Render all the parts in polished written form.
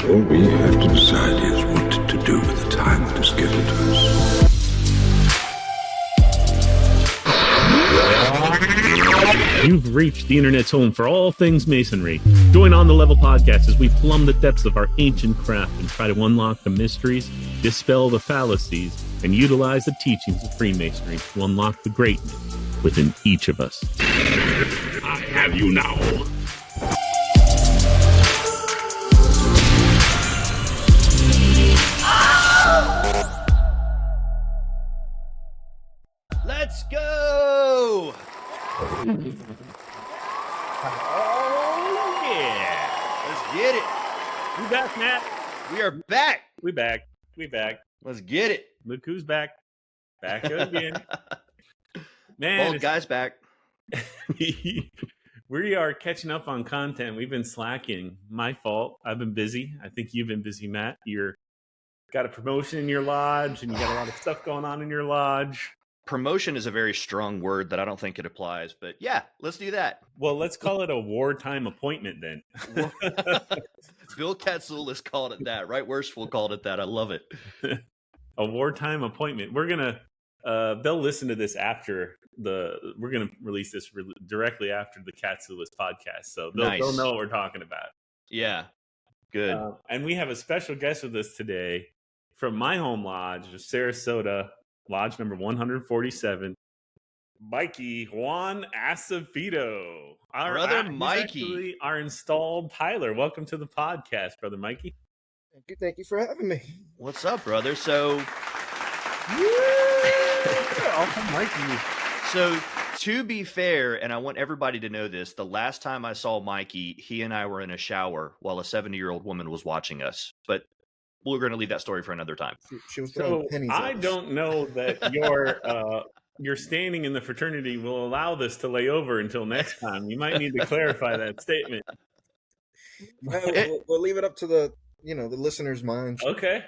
All we have to decide is what to do with the time that is given to us. You've reached the internet's home for all things masonry. Join On the Level podcast as we plumb the depths of our ancient craft and try to unlock the mysteries, dispel the fallacies, and utilize the teachings of Freemasonry to unlock the greatness within each of us. I have you now. Let's go! Oh, yeah. Let's get it. We back, Matt. We are back. We back. Let's get it. Look who's back. Back again. Man, Old guy's back. We are catching up on content. We've been slacking. My fault. I've been busy. I think you've been busy, Matt. You're got a promotion in your lodge, and you got a lot of stuff going on in your lodge. Promotion is a very strong word that I don't think it applies, but yeah, let's do that. Well, let's call it a wartime appointment then. Bill Ketzel called it that, right? Worstful called it that. I love it. A wartime appointment. We're gonna. They'll listen to this after we're gonna release this directly after the Catsulas podcast, so they'll know what we're talking about. Yeah, good. And we have a special guest with us today from my home lodge, Sarasota Lodge number 147, Mikey Juan Acevedo. Brother Mikey. Our installed Tyler. Welcome to the podcast, Brother Mikey. Thank you for having me. What's up, brother? So, Mikey. So, to be fair, and I want everybody to know this, the last time I saw Mikey, he and I were in a shower while a 70-year-old woman was watching us. But we're going to leave that story for another time. She was throwing pennies at us. I don't know that your standing in the fraternity will allow this to lay over until next time. You might need to clarify that statement. We'll leave it up to the listeners' minds. Okay.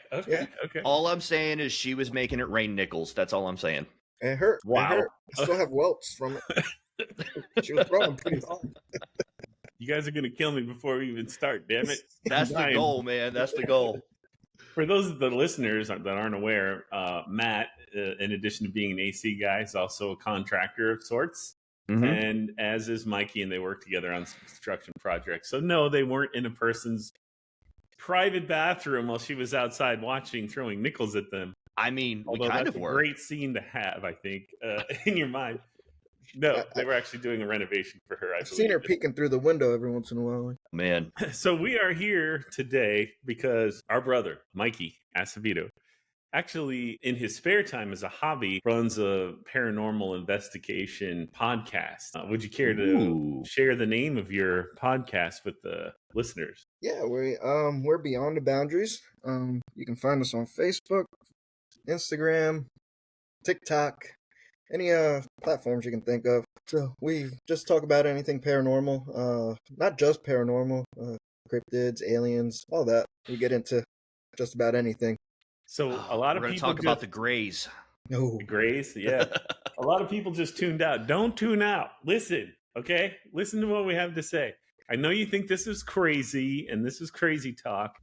All I'm saying is she was making it rain nickels. That's all I'm saying. It hurt. Wow. It hurt. I still have welts from it. She was throwing pennies hard. You guys are going to kill me before we even start, damn it. That's the goal, man. That's the goal. For those of the listeners that aren't aware, Matt, in addition to being an AC guy, is also a contractor of sorts. Mm-hmm. And as is Mikey, and they work together on some construction projects. So no, they weren't in a person's private bathroom while she was outside watching, throwing nickels at them. I mean, although we kind that's of a were. Great scene to have, I think, in your mind. No, they were actually doing a renovation for her. I've seen her peeking through the window every once in a while. Man. So we are here today because our brother, Mikey Acevedo, actually in his spare time as a hobby runs a paranormal investigation podcast. Would you care to share the name of your podcast with the listeners? Yeah, we're Beyond the Boundaries. You can find us on Facebook, Instagram, TikTok, any platforms you can think of. So we just talk about anything paranormal, not just paranormal, cryptids, aliens, all that. We get into just about anything. So a lot of people talk about the Greys. No, the Greys, yeah. A lot of people just tuned out. Don't tune out. Listen, okay? Listen to what we have to say. I know you think this is crazy and this is crazy talk,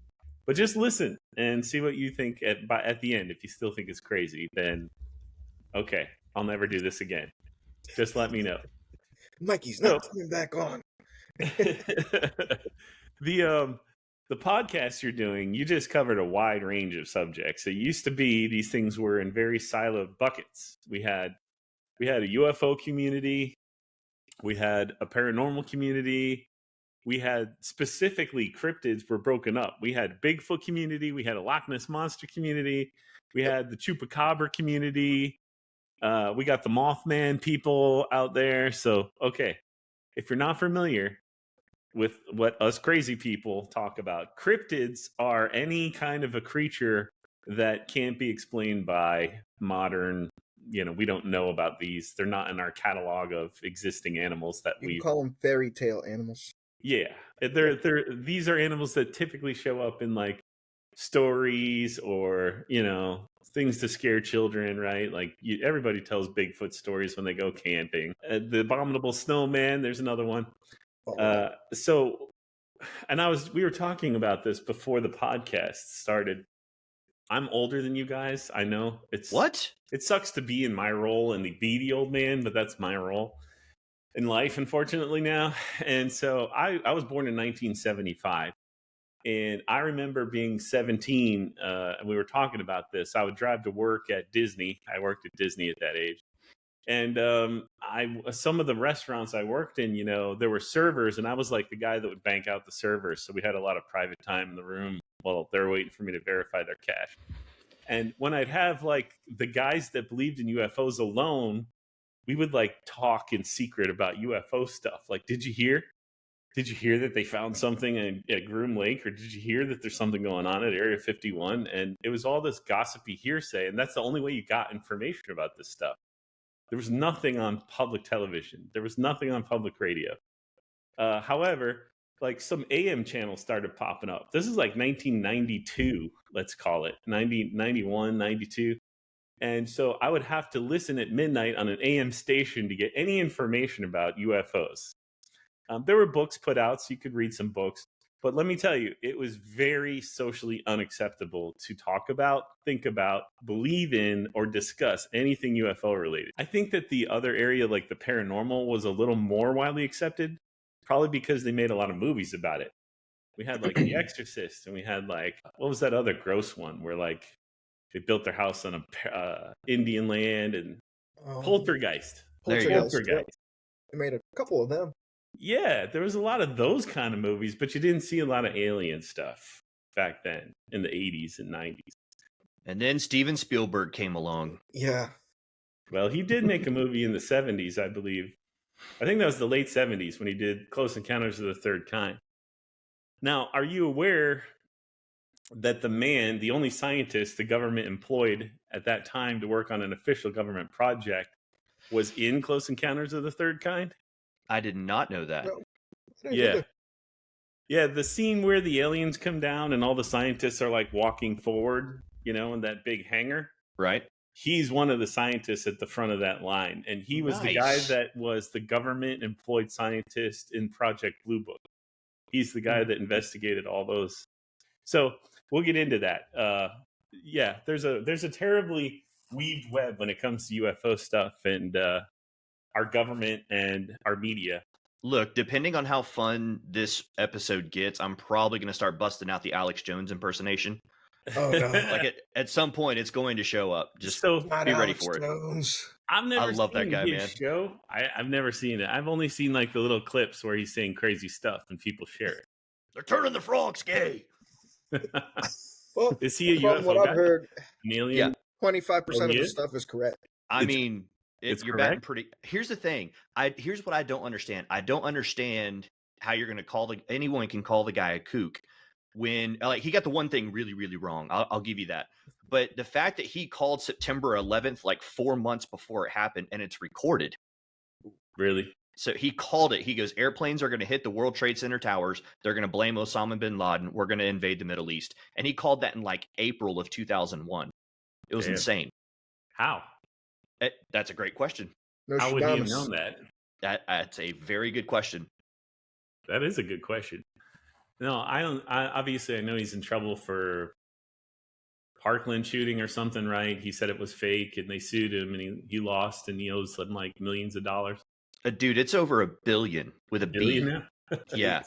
but just listen and see what you think at the end. If you still think it's crazy, then okay, I'll never do this again. Just let me know. Mikey's not coming back on. The podcast you're doing, you just covered a wide range of subjects. It used to be these things were in very siloed buckets. We had a UFO community, we had a paranormal community, we had specifically cryptids were broken up. We had Bigfoot community, we had a Loch Ness Monster community, we had the Chupacabra community. We got the Mothman people out there. So, okay, if you're not familiar with what us crazy people talk about, cryptids are any kind of a creature that can't be explained by modern, we don't know about these. They're not in our catalog of existing animals that we call them fairy tale animals. Yeah. These are animals that typically show up in like stories or, things to scare children, right? Like everybody tells Bigfoot stories when they go camping. The abominable snowman, there's another one. So and we were talking about this before the podcast started. I'm older than you guys. I know What? it sucks to be in my role and be the old man, but that's my role in life, unfortunately now. And so I was born in 1975. And I remember being 17, and we were talking about this. I would drive to work at Disney. I worked at Disney at that age. And some of the restaurants I worked in, there were servers, and I was like the guy that would bank out the servers. So we had a lot of private time in the room while they're waiting for me to verify their cash. And when I'd have like the guys that believed in UFOs alone, we would like talk in secret about UFO stuff. Like, did you hear? Did you hear that they found something at Groom Lake? Or did you hear that there's something going on at Area 51? And it was all this gossipy hearsay. And that's the only way you got information about this stuff. There was nothing on public television. There was nothing on public radio. However, like some AM channels started popping up. This is like 1992, let's call it, 90, 91, 92. And so I would have to listen at midnight on an AM station to get any information about UFOs. There were books put out, so you could read some books. But let me tell you, it was very socially unacceptable to talk about, think about, believe in, or discuss anything UFO related. I think that the other area, like the paranormal, was a little more widely accepted, probably because they made a lot of movies about it. We had like The Exorcist, and we had like, what was that other gross one where like they built their house on a Indian land, and Poltergeist. There you go. Poltergeist. They made a couple of them. Yeah, there was a lot of those kind of movies, but you didn't see a lot of alien stuff back then in the 80s and 90s. And then Steven Spielberg came along. Yeah. Well, he did make a movie in the 70s, I believe. I think that was the late 70s when he did Close Encounters of the Third Kind. Now, are you aware that the only scientist the government employed at that time to work on an official government project was in Close Encounters of the Third Kind? I did not know that. No, Yeah. Yeah, the scene where the aliens come down and all the scientists are like walking forward, in that big hangar. Right. He's one of the scientists at the front of that line. And he was the guy that was the government employed scientist in Project Blue Book. He's the guy that investigated all those. So we'll get into that. Yeah, there's a terribly weaved web when it comes to UFO stuff and our government and our media. Look, depending on how fun this episode gets, I'm probably going to start busting out the Alex Jones impersonation. Oh, no. Like at some point, it's going to show up. Just So be ready for it. I've never I love that seen guy, his man. show. I've never seen it. I've only seen like the little clips where he's saying crazy stuff and people share it. They're turning the frogs gay. Well, Is he a from UFO what guy? I've heard, An alien? 25% of he the is? stuff is correct. I mean, it's you're batting correct? pretty. Here's the thing. Here's what I don't understand. I don't understand how you're going to call anyone can call the guy a kook when like he got the one thing really, really wrong. I'll give you that. But the fact that he called September 11th like 4 months before it happened and it's recorded. Really? So he called it. He goes, airplanes are going to hit the World Trade Center towers. They're going to blame Osama bin Laden. We're going to invade the Middle East. And he called that in like April of 2001. It was Damn. insane. How? That's a great question. How would he have Nostradamus. known that? That's a very good question. That is a good question. No, I don't. Obviously, I know he's in trouble for Parkland shooting or something, right? He said it was fake, and they sued him, and he lost, and he owes them like millions of dollars. Dude, it's over $1 billion with a B. Billion now? Yeah.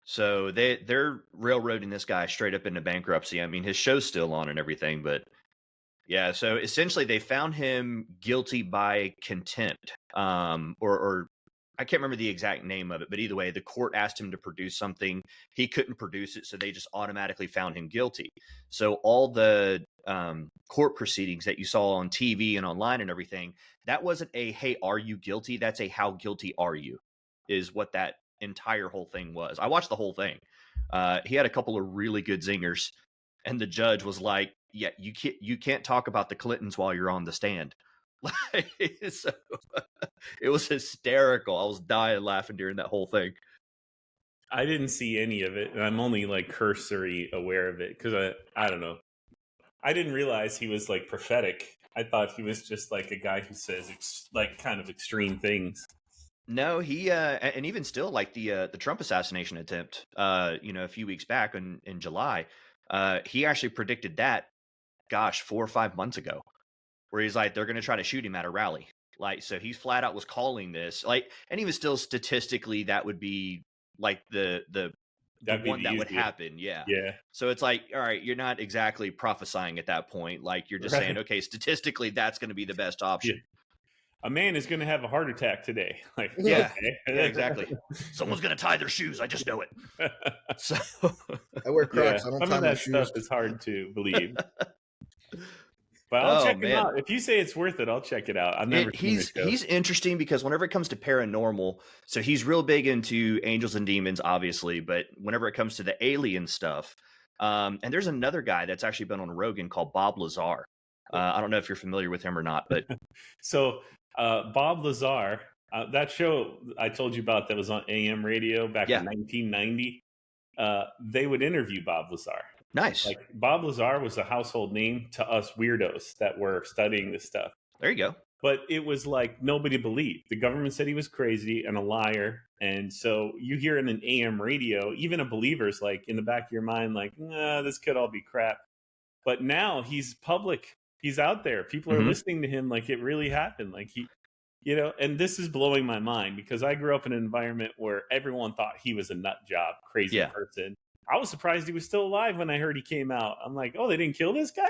So they're railroading this guy straight up into bankruptcy. I mean, his show's still on and everything, but yeah. So essentially, they found him guilty by contempt, or I can't remember the exact name of it, but either way, the court asked him to produce something. He couldn't produce it, so they just automatically found him guilty. So all the court proceedings that you saw on TV and online and everything, that wasn't a, hey, are you guilty? That's a, how guilty are you, is what that entire whole thing was. I watched the whole thing. He had a couple of really good zingers, and the judge was like, yeah, you can't talk about the Clintons while you're on the stand. So it was hysterical. I was dying laughing during that whole thing. I didn't see any of it, and I'm only like cursory aware of it because I don't know. I didn't realize he was like prophetic. I thought he was just like a guy who says like kind of extreme things. No, he and even still, like the Trump assassination attempt, a few weeks back in July, he actually predicted that, gosh, 4 or 5 months ago, where he's like, they're going to try to shoot him at a rally. Like, so he flat out was calling this, like, and even still, statistically, that would be like the That'd be one the that would easiest. happen. Yeah. Yeah. So it's like, all right, you're not exactly prophesying at that point. Like, you're just saying, Right. okay, statistically, that's going to be the best option. A man is going to have a heart attack today. Like, Yeah. okay. Yeah, exactly. Someone's going to tie their shoes. I just know it. So I wear Yeah, Crocs. I don't some tie of my that stuff shoes. is hard to believe. But I'll Oh, check him man. out. If you say it's worth it, I'll check it out. I've never seen the show. He's interesting because whenever it comes to paranormal, so he's real big into angels and demons, obviously, but whenever it comes to the alien stuff, and there's another guy that's actually been on Rogan called Bob Lazar. I don't know if you're familiar with him or not, but So Bob Lazar, that show I told you about that was on AM radio back Yeah. in 1990, they would interview Bob Lazar. nice. Like Bob Lazar was a household name to us weirdos that were studying this stuff. There you go. But it was like nobody believed. The government said he was crazy and a liar. And so you hear in an AM radio, even a believer's like in the back of your mind, like, nah, this could all be crap. But now he's public. He's out there. People are Mhm. listening to him like it really happened. Like and this is blowing my mind because I grew up in an environment where everyone thought he was a nut job, crazy Yeah. person. I was surprised he was still alive when I heard he came out. I'm like, oh, they didn't kill this guy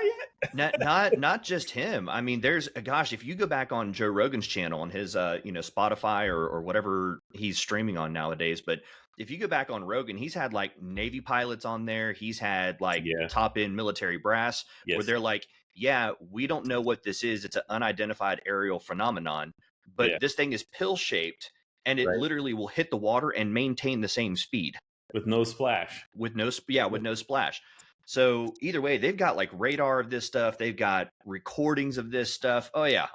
yet? Not just him. I mean, there's gosh, if you go back on Joe Rogan's channel on his Spotify or whatever he's streaming on nowadays, but if you go back on Rogan, he's had like Navy pilots on there. He's had like Yeah. top end military brass where Yes. they're like, yeah, we don't know what this is. It's an unidentified aerial phenomenon, but Yeah. this thing is pill shaped and it Right. literally will hit the water and maintain the same speed With no splash. with no splash. So either way, they've got like radar of this stuff. They've got recordings of this stuff. Oh yeah.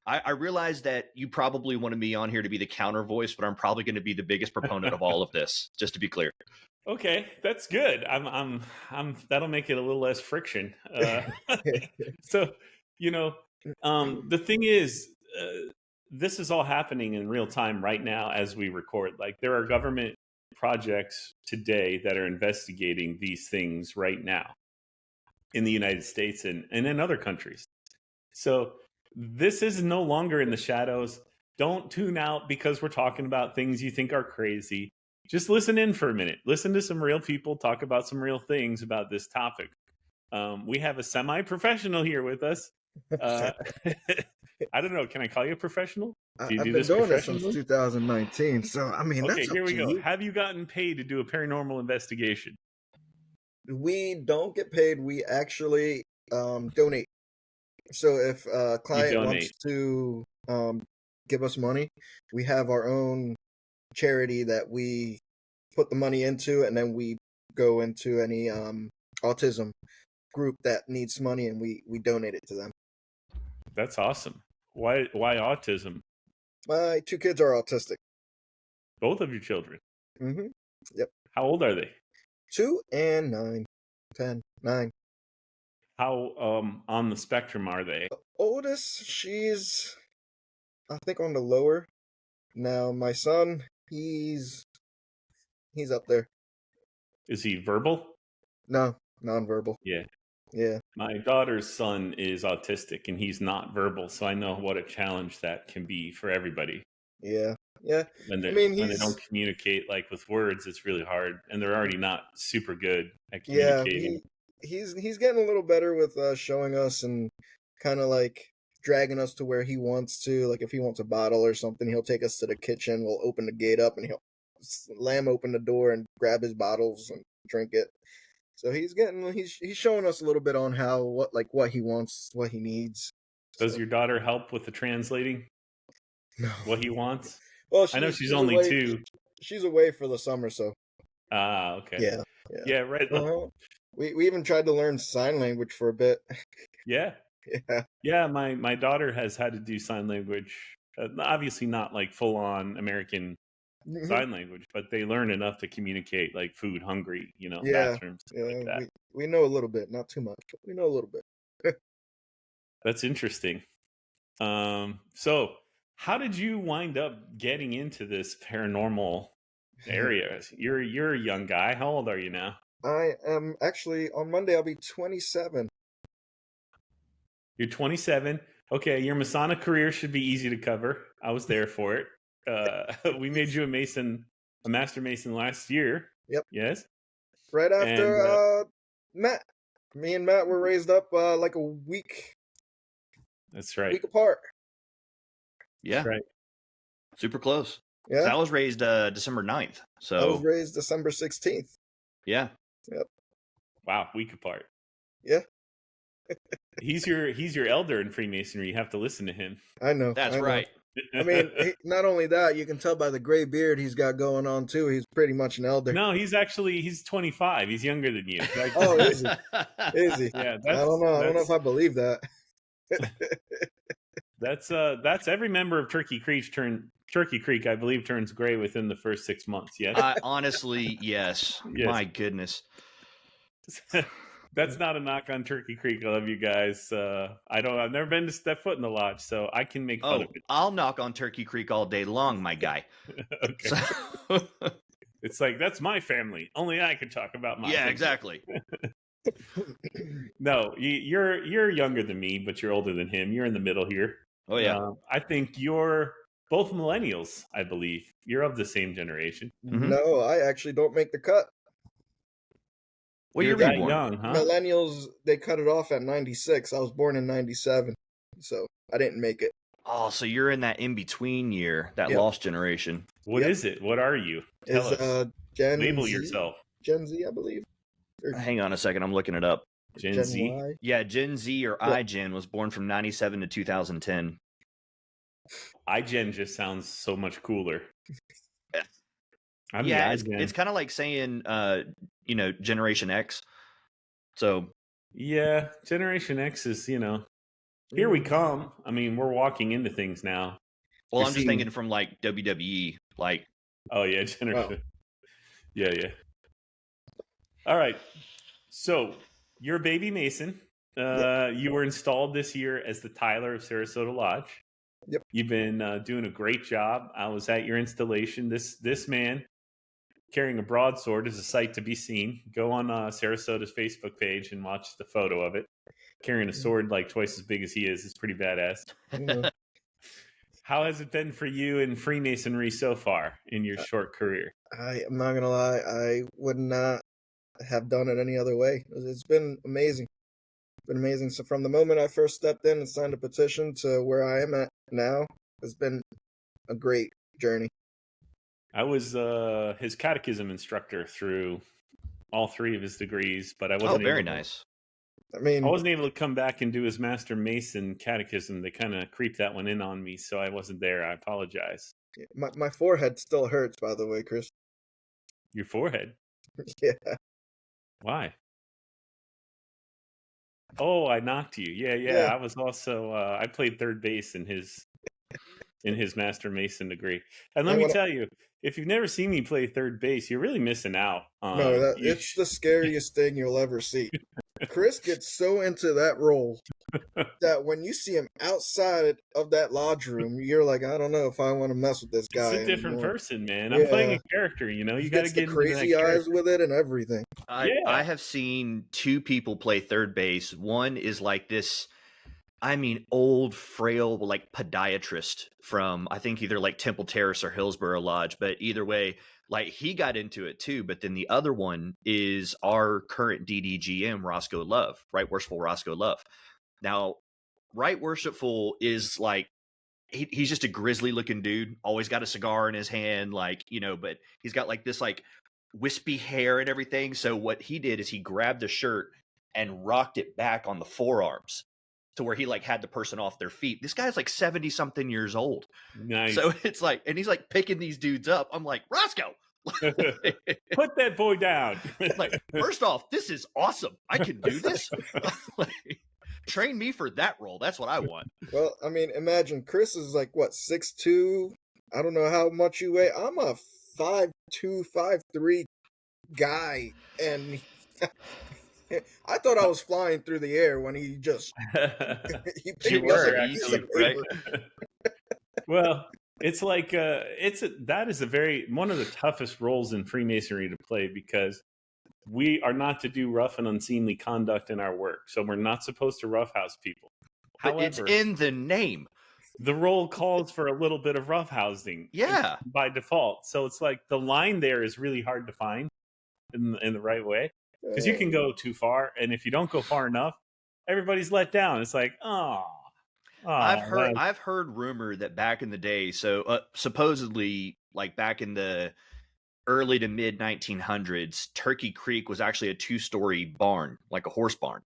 I realize that you probably want me on here to be the counter voice, but I'm probably going to be the biggest proponent of all of this, just to be clear. Okay, that's good. I'm that'll make it a little less friction. So, the thing is, this is all happening in real time right now as we record. Like there are government projects today that are investigating these things right now in the United States and in other countries. So this is no longer in the shadows. Don't tune out because we're talking about things you think are crazy. Just listen in for a minute. Listen to some real people talk about some real things about this topic. We have a semi-professional here with us. I don't know. Can I call you a professional? Do you I've do been this doing this professionally? since 2019, so I mean, Okay, that's up here we to go. you. Have you gotten paid to do a paranormal investigation? We don't get paid. We actually donate. So if a client wants to give us money, we have our own charity that we put the money into, and then we go into any autism group that needs money, and we donate it to them. That's awesome. Why autism? My 2 kids are autistic. Both of your children. Mm-hmm. Yep. How old are they? 2 and 9. 10, 9. How on the spectrum are they? Oldest, she's I think on the lower. Now my son, he's up there. Is he verbal? No, nonverbal. Yeah. Yeah. My daughter's son is autistic and he's not verbal, so I know what a challenge that can be for everybody. Yeah. Yeah. When I mean, when they don't communicate like with words, it's really hard, and they're already not super good at communicating. He's getting a little better with showing us and kind of like dragging us to where he wants to. Like if he wants a bottle or something, he'll take us to the kitchen. We'll open the gate up and he'll slam open the door and grab his bottles and drink it. So he's showing us a little bit on what he wants, what he needs. Does your daughter help with the translating? No. What he wants? Well, I know she's only away, 2. She's away for the summer, so. Ah, okay. Yeah. Yeah, right. We even tried to learn sign language for a bit. Yeah. Yeah. Yeah, my daughter has had to do sign language. Obviously not like full on American sign language, but they learn enough to communicate like food, hungry, bathrooms, like that. We know a little bit, not too much, but we know a little bit. That's interesting. So How did you wind up getting into this paranormal area? You're a young guy. How old are you now? I am actually, on Monday, I'll be 27. You're 27. Okay, your Masonic career should be easy to cover. I was there for it. We made you a Master Mason last year. Yep. Yes. Right after And, Matt. Me and Matt were raised up like a week That's right. apart. Yeah. That's right. Super close. Yeah. I was raised December 9th. So I was raised December 16th. yeah. Yep. Wow, week apart. Yeah. He's your elder in Freemasonry. You have to listen to him. I know. That's I know. right. I mean, not only that, you can tell by the gray beard he's got going on too. He's pretty much an elder. No, he's 25. He's younger than you. Oh, is he? Is he? Yeah, I don't know. I don't know if I believe that. That's every member of Turkey Creek, I believe, turns gray within the first 6 months. Yes. Honestly, yes. Yes. My goodness. That's not a knock on Turkey Creek. I love you guys. I've never been to step foot in the lodge, so I can make fun of it. I'll knock on Turkey Creek all day long, my guy. Okay. So- It's like, that's my family. Only I can talk about my yeah, family. exactly. No, you're younger than me, but you're older than him. You're in the middle here. Oh yeah. I think you're both millennials, I believe. You're of the same generation. Mhm. No, I actually don't make the cut. Well, You're you're that reborn. young, huh? Millennials, they cut it off at 96. I was born in 97, so I didn't make it. Oh, so you're in that in between year, that Yep. lost generation. What Yep. is it? What are you? Tell Is us. Gen Label Z? yourself. Gen Z, I believe. Or Hang on a second, I'm looking it up. Gen Z. Y. Yeah, Gen Z or Yeah. iGen was born from 97 to 2010. iGen just sounds so much cooler. Yeah. I'm Yeah, the iGen. it's kind of like saying, Generation X. So Yeah, Generation X is, here we come. I mean, we're walking into things now. well, You're I'm just seeing- thinking from like WWE, like Oh, yeah, Generation. Yeah. All right. So, you're a baby Mason. You were installed this year as the Tyler of Sarasota Lodge. Yep. You've been doing a great job. I was at your installation. This man carrying a broadsword is a sight to be seen. Go on Sarasota's Facebook page and watch the photo of it. Carrying a sword like twice as big as he is pretty badass. You know, How has it been for you in Freemasonry so far in your short career? I'm not gonna lie, I would not have done it any other way. It's been amazing. It's been amazing. So from the moment I first stepped in and signed a petition to where I am at now, it's been a great journey. I was his catechism instructor through all three of his degrees, but I oh, wasn't very able to- nice. I mean, I wasn't able to come back and do his Master Mason catechism. They kind of creeped that one in on me, so I wasn't there. I apologize. my forehead still hurts, by the way, Chris. Your forehead. Yeah. Why? Oh, I knocked you. Yeah. Yeah. I was also I played third base in his Master Mason degree. And let And me when I- tell you, if you've never seen me play third base, you're really missing out. No, you- it's the scariest thing you'll ever see. Chris gets so into that role that when you see him outside of that lodge room, you're like, I don't know if I want to mess with this guy. It's a different anymore. person, man. I'm playing Yeah. a character. You He got to gets get the into crazy that eyes character. with it and everything. Yeah. I have seen two people play third base. One is like this, old, frail, like podiatrist from, I think, either like Temple Terrace or Hillsborough Lodge. But either way, like he got into it too. But then the other one is our current DDGM, Roscoe Love, Right Worshipful Roscoe Love. Now, Right Worshipful is like, he's just a grizzly looking dude, always got a cigar in his hand, but he's got like this like wispy hair and everything. So what he did is he grabbed the shirt and rocked it back on the forearms to where he like had the person off their feet. This guy's like 70 something years old. Nice. So it's like, and he's like picking these dudes up. I'm like, Roscoe, Put that boy down. like, first off, this is awesome. I can do this. Like, train me for that role. That's what I want. Well, I mean, imagine Chris is like, what, 6'2"? I don't know how much you weigh. I'm a 5'2", 5'3" guy, and I thought I was flying through the air when he just he picked You me up were, like a piece actually, of right? paper. Well, it's like that is one of the toughest roles in Freemasonry to play, because we are not to do rough and unseemly conduct in our work. So we're not supposed to roughhouse people. But it's However, in the name. the role calls for a little bit of roughhousing Yeah. by default. So it's like the line there is really hard to find in the right way, because you can go too far, and if you don't go far enough, everybody's let down. It's like, I've heard rumor that back in the day, so supposedly like back in the early to mid 1900s, Turkey Creek was actually a 2-story barn, like a horse barn.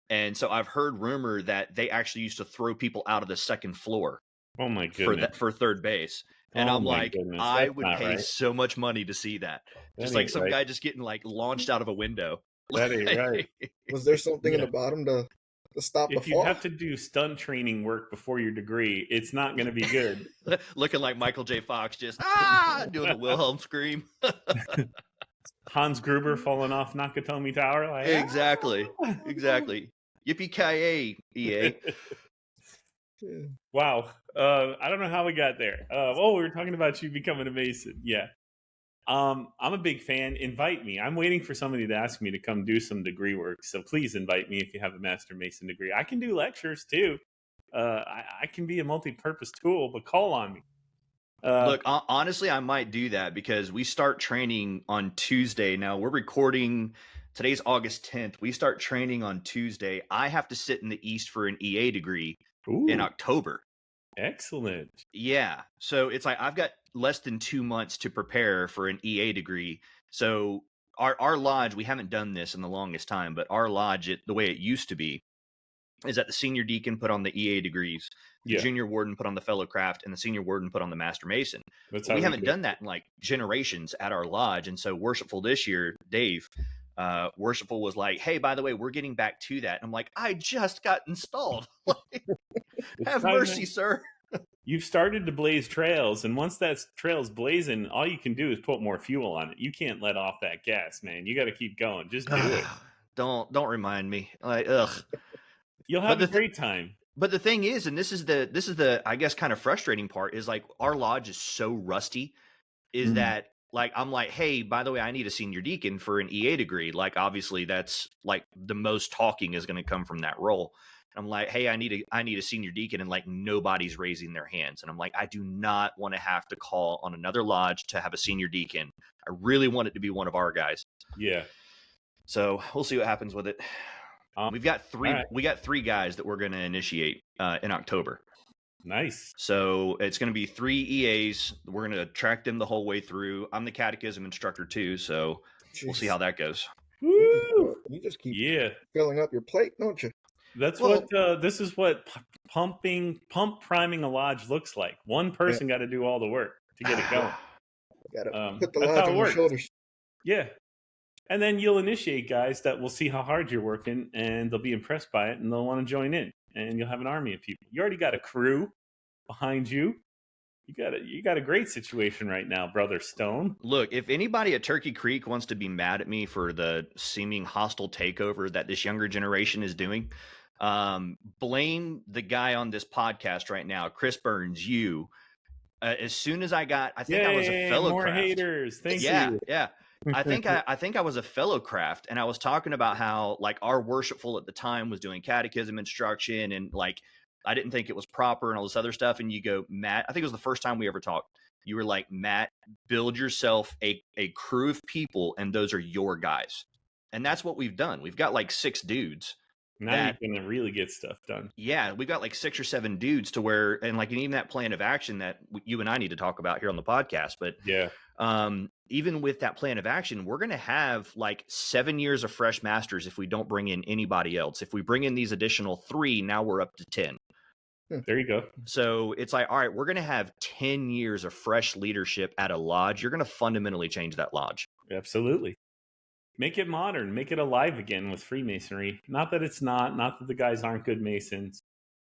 And so I've heard rumor that they actually used to throw people out of the second floor oh my goodness, for third base. And Oh I'm my like, goodness, I that's would not pay right. so much money to see that. That Just like ain't some right. guy just getting like launched out of a window. That ain't right. Was there something in Yeah. the bottom to stop the If you fall? have to do stunt training work before your degree, it's not going to be good. Looking like Michael J. Fox, just doing the Wilhelm scream. Hans Gruber falling off Nakatomi Tower. Like, Exactly. Yippee-ki-yay, EA. Yeah. Wow. I don't know how we got there. We were talking about you becoming a Mason. Yeah. I'm a big fan. Invite me. I'm waiting for somebody to ask me to come do some degree work. So please invite me if you have a Master Mason degree. I can do lectures too. I can be a multi-purpose tool, but call on me. Look, honestly, I might do that because we start training on Tuesday. Now we're recording. Today's August 10th. We start training on Tuesday. I have to sit in the East for an EA degree in October. Excellent. Yeah. So it's like I've got less than 2 months to prepare for an EA degree. So our lodge, we haven't done this in the longest time, but our lodge, the way it used to be, is that the senior deacon put on the EA degrees, the junior warden put on the fellow craft, and the senior warden put on the master mason. We haven't done that in like generations at our lodge. And so Worshipful this year, Dave, Worshipful was like, hey, by the way, we're getting back to that. And I'm like, I just got installed. Have mercy, sir. You've started to blaze trails, and once that trail's blazing, all you can do is put more fuel on it. You can't let off that gas, man. You got to keep going. Just do it. Don't remind me. Like, ugh. You'll have a great time. But the thing is, and this is the I guess kind of frustrating part, is like our lodge is so rusty, is that like I'm like, hey, by the way, I need a senior deacon for an EA degree. Like obviously that's like the most talking is going to come from that role. I'm like, hey, I need a senior deacon, and like nobody's raising their hands. And I'm like, I do not want to have to call on another lodge to have a senior deacon. I really want it to be one of our guys. Yeah. So we'll see what happens with it. We've got three. Right. We got 3 guys that we're going to initiate in October. Nice. So it's going to be 3 EAs. We're going to track them the whole way through. I'm the catechism instructor too, so we'll see how that goes. Woo! You just keep filling up your plate, don't you? That's this is what pump priming a lodge looks like. One person got to do all the work to get it going. Got to put the lodge on your shoulders. Yeah. And then you'll initiate guys that will see how hard you're working, and they'll be impressed by it, and they'll want to join in. And you'll have an army of people. You already got a crew behind you. You got a great situation right now, Brother Stone. Look, if anybody at Turkey Creek wants to be mad at me for the seeming hostile takeover that this younger generation is doing, blame the guy on this podcast right now, Chris Burns. As soon as I think I was a fellow more craft. Haters. Thank you. Yeah. I think I was a fellow craft, and I was talking about how like our worshipful at the time was doing catechism instruction, and like I didn't think it was proper and all this other stuff. And you go, Matt, I think it was the first time we ever talked. You were like, Matt, build yourself a crew of people, and those are your guys. And that's what we've done. We've got like 6 dudes. Now you can really get stuff done. Yeah, we've got like 6 or 7 dudes to where, and like even that plan of action that you and I need to talk about here on the podcast. But even with that plan of action, we're going to have like 7 years of fresh masters if we don't bring in anybody else. If we bring in these additional 3, now we're up to 10. There you go. So it's like, all right, we're going to have 10 years of fresh leadership at a lodge. You're going to fundamentally change that lodge. Absolutely. Make it modern. Make it alive again with Freemasonry. Not that it's not that the guys aren't good Masons,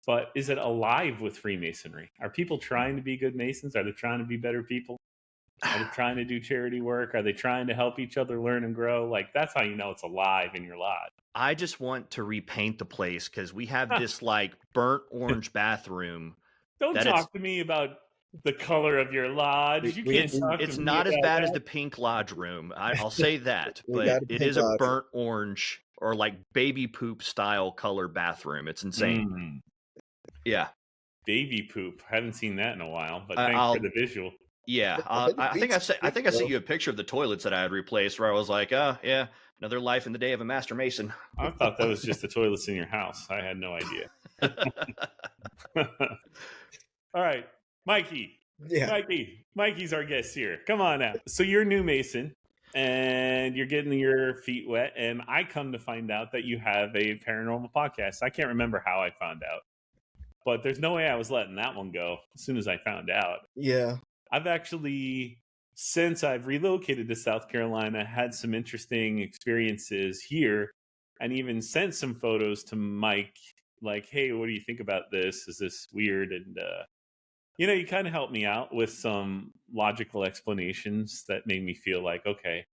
but is it alive with Freemasonry? Are people trying to be good Masons? Are they trying to be better people? Are they trying to do charity work? Are they trying to help each other learn and grow? Like, that's how you know it's alive in your lodge. I just want to repaint the place because we have this like burnt orange bathroom Don't That it's talk to me about the color of your lodge. You can't talk it's to me not as about bad that. as the pink lodge room. I'll say that, We but got a it pink is a lodge. burnt orange or like baby poop style color bathroom. It's insane. Mm, Yeah, baby poop. I haven't seen that in a while, but I- thanks for I'll the visual. yeah. I think I think I sent you a picture of the toilets that I had replaced, where I was like, oh yeah, another life in the day of a master mason. I thought that was just the toilets in your house. I had no idea. All right, Mikey. Yeah. Mikey's our guest here. Come on now. So you're a new Mason and you're getting your feet wet. And I come to find out that you have a paranormal podcast. I can't remember how I found out, but there's no way I was letting that one go as soon as I found out. Yeah. I've actually, since I've relocated to South Carolina, had some interesting experiences here and even sent some photos to Mike like, hey, what do you think about this? Is this weird? And, you kind of helped me out with some logical explanations that made me feel like, okay,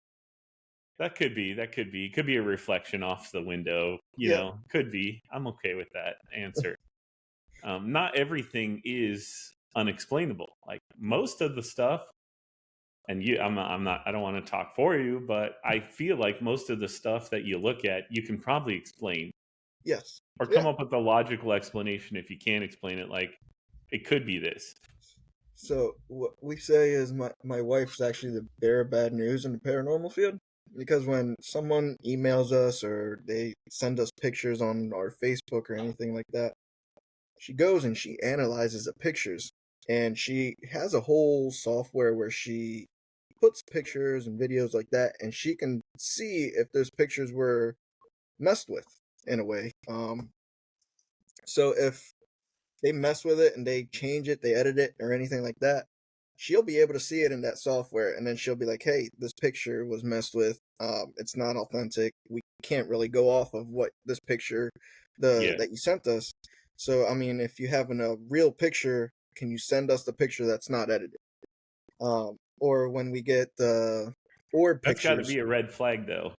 could be a reflection off the window, could be. I'm okay with that answer. Not everything is unexplainable. Like most of the stuff, and I don't want to talk for you, but I feel like most of the stuff that you look at, you can probably explain Yes. or come up with a logical explanation if you can't explain it. Like, it could be this. So what we say is my wife's actually the bearer of bad news in the paranormal field, because when someone emails us or they send us pictures on our Facebook or anything like that, she goes and she analyzes the pictures, and she has a whole software where she puts pictures and videos like that, and she can see if those pictures were messed with in a way. So if they mess with it and they change it, they edit it or anything like that, she'll be able to see it in that software, and then she'll be like, hey, this picture was messed with. It's not authentic. We can't really go off of what this picture that you sent us. So I mean, if you have a real picture, can you send us the picture that's not edited? Or when we get the orb That's got to pictures, be a red flag, though.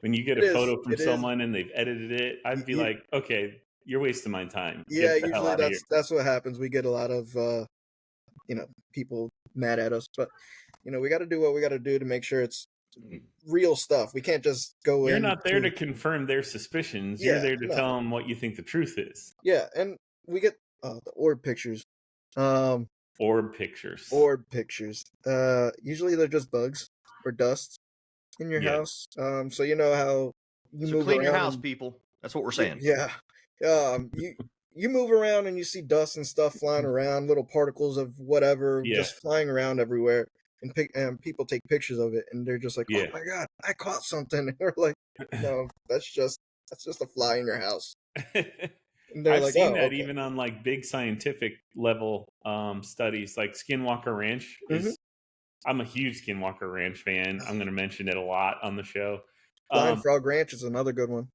When you get a photo from someone and they've edited it, I'd be like, okay, you're wasting my time. Yeah, Get the hell usually out of here. that's what happens. We get a lot of people mad at us, but we got to do what we got to do to make sure it's real stuff. We can't just go in. You're not there to confirm their suspicions. You're there to tell them what you think the truth is. Yeah, and we get the orb pictures. Orb pictures. Usually they're just bugs or dust in your house. So you know how you move clean around your house, people. That's what we're saying. Yeah. You move around and you see dust and stuff flying around, little particles of whatever just flying around everywhere, and people take pictures of it, and they're just like, "Oh my god, I caught something!" And we're like, "No, that's just a fly in your house." I've seen that even on like big scientific level studies, like Skinwalker Ranch. I'm a huge Skinwalker Ranch fan. I'm going to mention it a lot on the show. Blind Frog Ranch is another good one.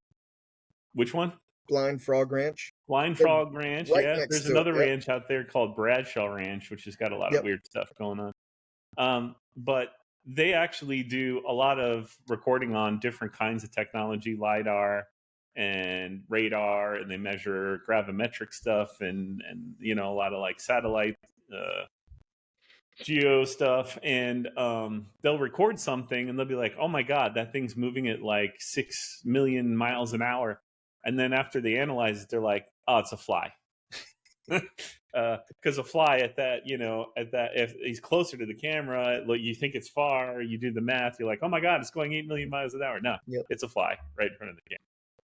Which one? Blind Frog Ranch. Blind Frog Ranch, There's another ranch out there called Bradshaw Ranch, which has got a lot of weird stuff going on. But they actually do a lot of recording on different kinds of technology, LiDAR and radar, and they measure gravimetric stuff and a lot of like satellite geo stuff, and they'll record something and they'll be like, oh my god, that thing's moving at like 6 million miles an hour. And then after they analyze it, they're like, oh, it's a fly. Because a fly at that, if he's closer to the camera, you think it's far, you do the math, you're like, oh my god, it's going 8 million miles an hour. No, it's a fly right in front of the camera.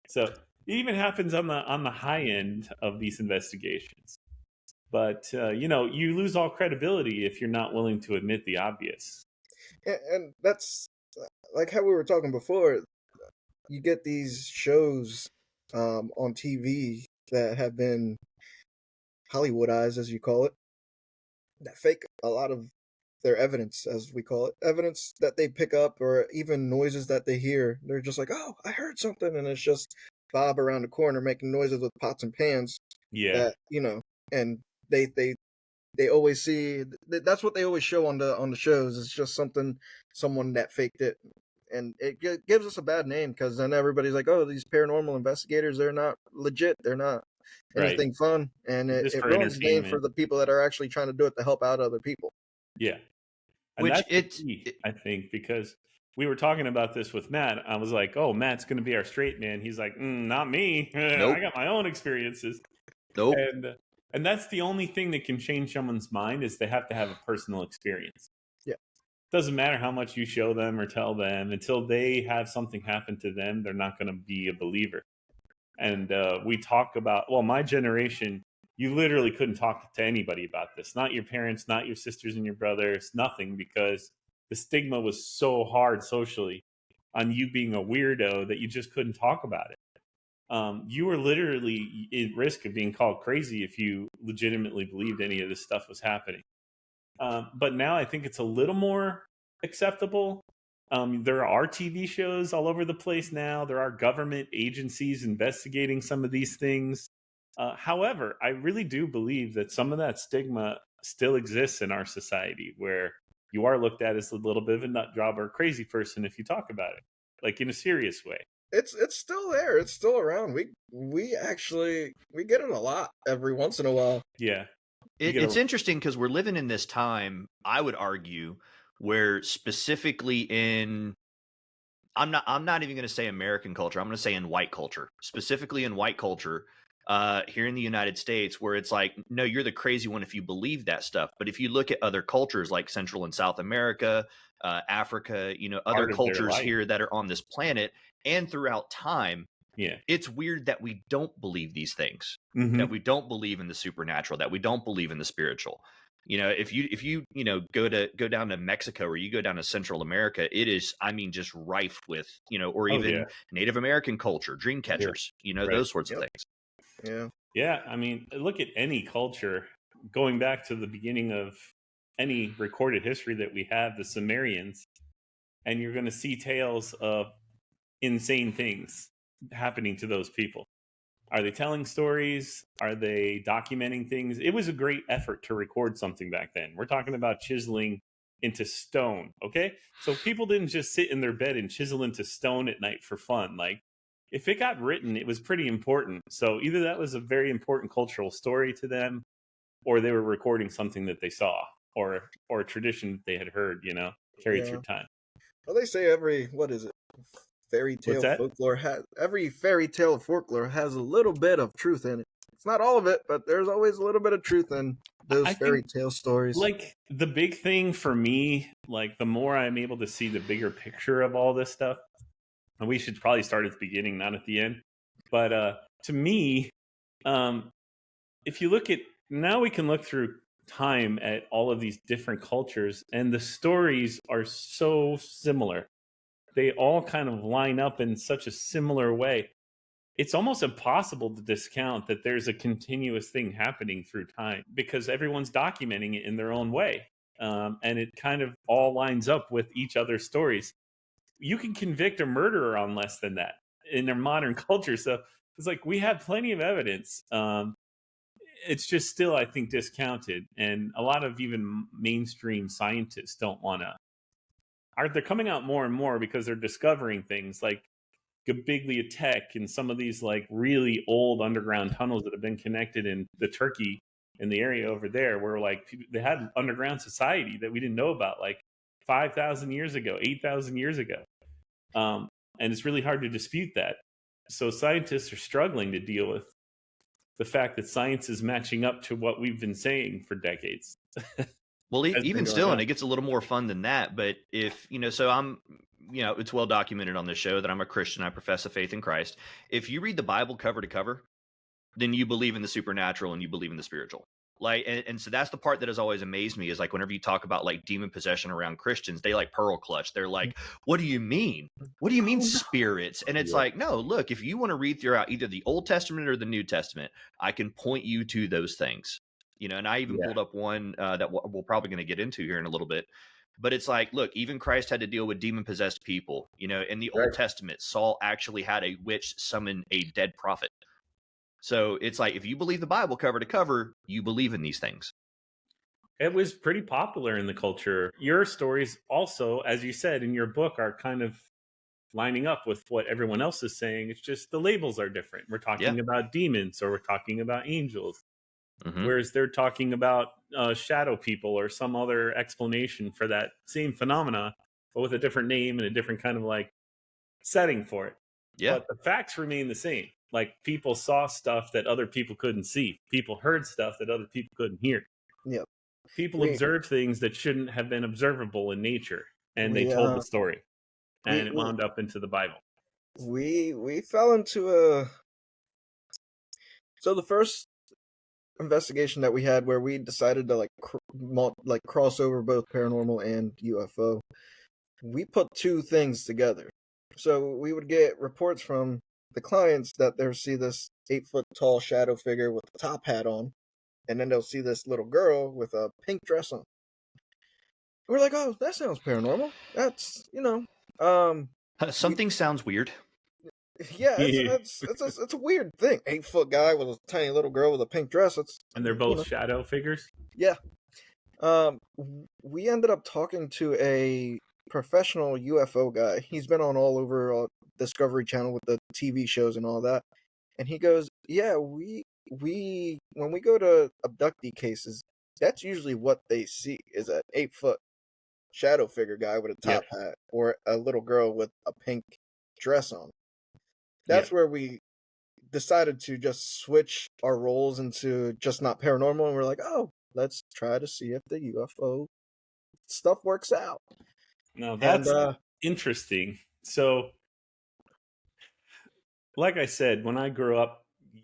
So it even happens on the high end of these investigations. But, you lose all credibility if you're not willing to admit the obvious. And that's like how we were talking before. You get these shows on TV that have been Hollywoodized, as you call it, that fake a lot of their evidence, as we call it, evidence that they pick up or even noises that they hear. They're just like, oh, I heard something. And it's just Bob around the corner making noises with pots and pans. Yeah. That, and they always see, that's what they always show on the shows. It's just someone that faked it, and it gives us a bad name, because then everybody's like, oh, these paranormal investigators, they're not legit, they're not Right. anything fun, and Just it for ruins the game for entertainment. the people that are actually trying to do it to help out other people. Yeah. And Which that's the key, I think, because we were talking about this with Matt. I was like, "Oh, Matt's going to be our straight man." He's like, "Not me. Nope. I got my own experiences." Nope. And that's the only thing that can change someone's mind is they have to have a personal experience. Yeah. Doesn't matter how much you show them or tell them, until they have something happen to them, they're not going to be a believer. And we talk about, well, my generation, you literally couldn't talk to anybody about this, not your parents, not your sisters and your brothers, nothing, because the stigma was so hard socially on you being a weirdo that you just couldn't talk about it. You were literally at risk of being called crazy if you legitimately believed any of this stuff was happening. But now I think it's a little more acceptable. There are TV shows all over the place now. There are government agencies investigating some of these things. However, I really do believe that some of that stigma still exists in our society, where you are looked at as a little bit of a nut job or a crazy person if you talk about it, like in a serious way. It's still there. It's still around. We actually get it a lot every once in a while. Yeah. It's interesting because we're living in this time, I would argue, where specifically in I'm not even going to say American culture. I'm going to say in white culture, specifically in white culture, here in the United States, where it's like, no, you're the crazy one if you believe that stuff. But if you look at other cultures like Central and South America, Africa, other cultures here that are on this planet and throughout time, it's weird that we don't believe these things, that we don't believe in the supernatural, that we don't believe in the spiritual. If you go down to Mexico or you go down to Central America, it is, just rife with, or even Native American culture, dream catchers, those sorts of things. Yeah. Yeah. I mean, look at any culture going back to the beginning of any recorded history that we have, the Sumerians, and you're going to see tales of insane things happening to those people. Are they telling stories? Are they documenting things? It was a great effort to record something back then. We're talking about chiseling into stone, okay? So people didn't just sit in their bed and chisel into stone at night for fun. Like, if it got written, it was pretty important. So either that was a very important cultural story to them, or they were recording something that they saw, or a tradition that they had heard, carried through time. Well, they say every fairy tale folklore has a little bit of truth in it. It's not all of it, but there's always a little bit of truth in those fairy tale stories. Like, the big thing for me, like, the more I'm able to see the bigger picture of all this stuff, and we should probably start at the beginning, not at the end. But to me, if you look at, now we can look through time at all of these different cultures, and the stories are so similar. They all kind of line up in such a similar way. It's almost impossible to discount that there's a continuous thing happening through time, because everyone's documenting it in their own way. And it kind of all lines up with each other's stories. You can convict a murderer on less than that in their modern culture. So it's like, we have plenty of evidence. It's just still, I think, discounted. And a lot of even mainstream scientists don't want to. They're coming out more and more because they're discovering things like Gabiglia Tech and some of these like really old underground tunnels that have been connected in the Turkey, in the area over there, where like they had underground society that we didn't know about, like 5,000 years ago, 8,000 years ago. And it's really hard to dispute that. So scientists are struggling to deal with the fact that science is matching up to what we've been saying for decades. Well, even still, and it gets a little more fun than that. But if, so I'm, it's well documented on this show that I'm a Christian. I profess a faith in Christ. If you read the Bible cover to cover, then you believe in the supernatural and you believe in the spiritual. Like, and so that's the part that has always amazed me, is like, whenever you talk about like demon possession around Christians, they like pearl clutch. They're like, what do you mean? What do you mean spirits? And it's like, no, look, if you want to read throughout either the Old Testament or the New Testament, I can point you to those things. And I even pulled up one that we're probably going to get into here in a little bit. But it's like, look, even Christ had to deal with demon-possessed people. In the Old Testament, Saul actually had a witch summon a dead prophet. So it's like, if you believe the Bible cover to cover, you believe in these things. It was pretty popular in the culture. Your stories also, as you said in your book, are kind of lining up with what everyone else is saying. It's just the labels are different. We're talking about demons, or we're talking about angels, whereas they're talking about shadow people or some other explanation for that same phenomena, but with a different name and a different kind of like setting for it. Yeah. But the facts remain the same. Like, people saw stuff that other people couldn't see. People heard stuff that other people couldn't hear. Yep. People observed things that shouldn't have been observable in nature, and they told the story, and it wound up into the Bible. We fell into so the first investigation that we had, where we decided to like cross over both paranormal and UFO, we put two things together. So we would get reports from the clients that they'll see this 8-foot tall shadow figure with a top hat on, and then they'll see this little girl with a pink dress on. We're like, oh, that sounds paranormal. That's, Something sounds weird. Yeah, it's a weird thing. 8-foot guy with a tiny little girl with a pink dress. And they're both shadow figures? Yeah. We ended up talking to a professional UFO guy. He's been on all over Discovery Channel with the TV shows and all that. And he goes, yeah, we when we go to abductee cases, that's usually what they see, is an 8-foot shadow figure guy with a top hat, or a little girl with a pink dress on. That's where we decided to just switch our roles into just not paranormal, and we're like, oh, let's try to see if the UFO stuff works out. No, that's interesting. So, like I said, when I grew up,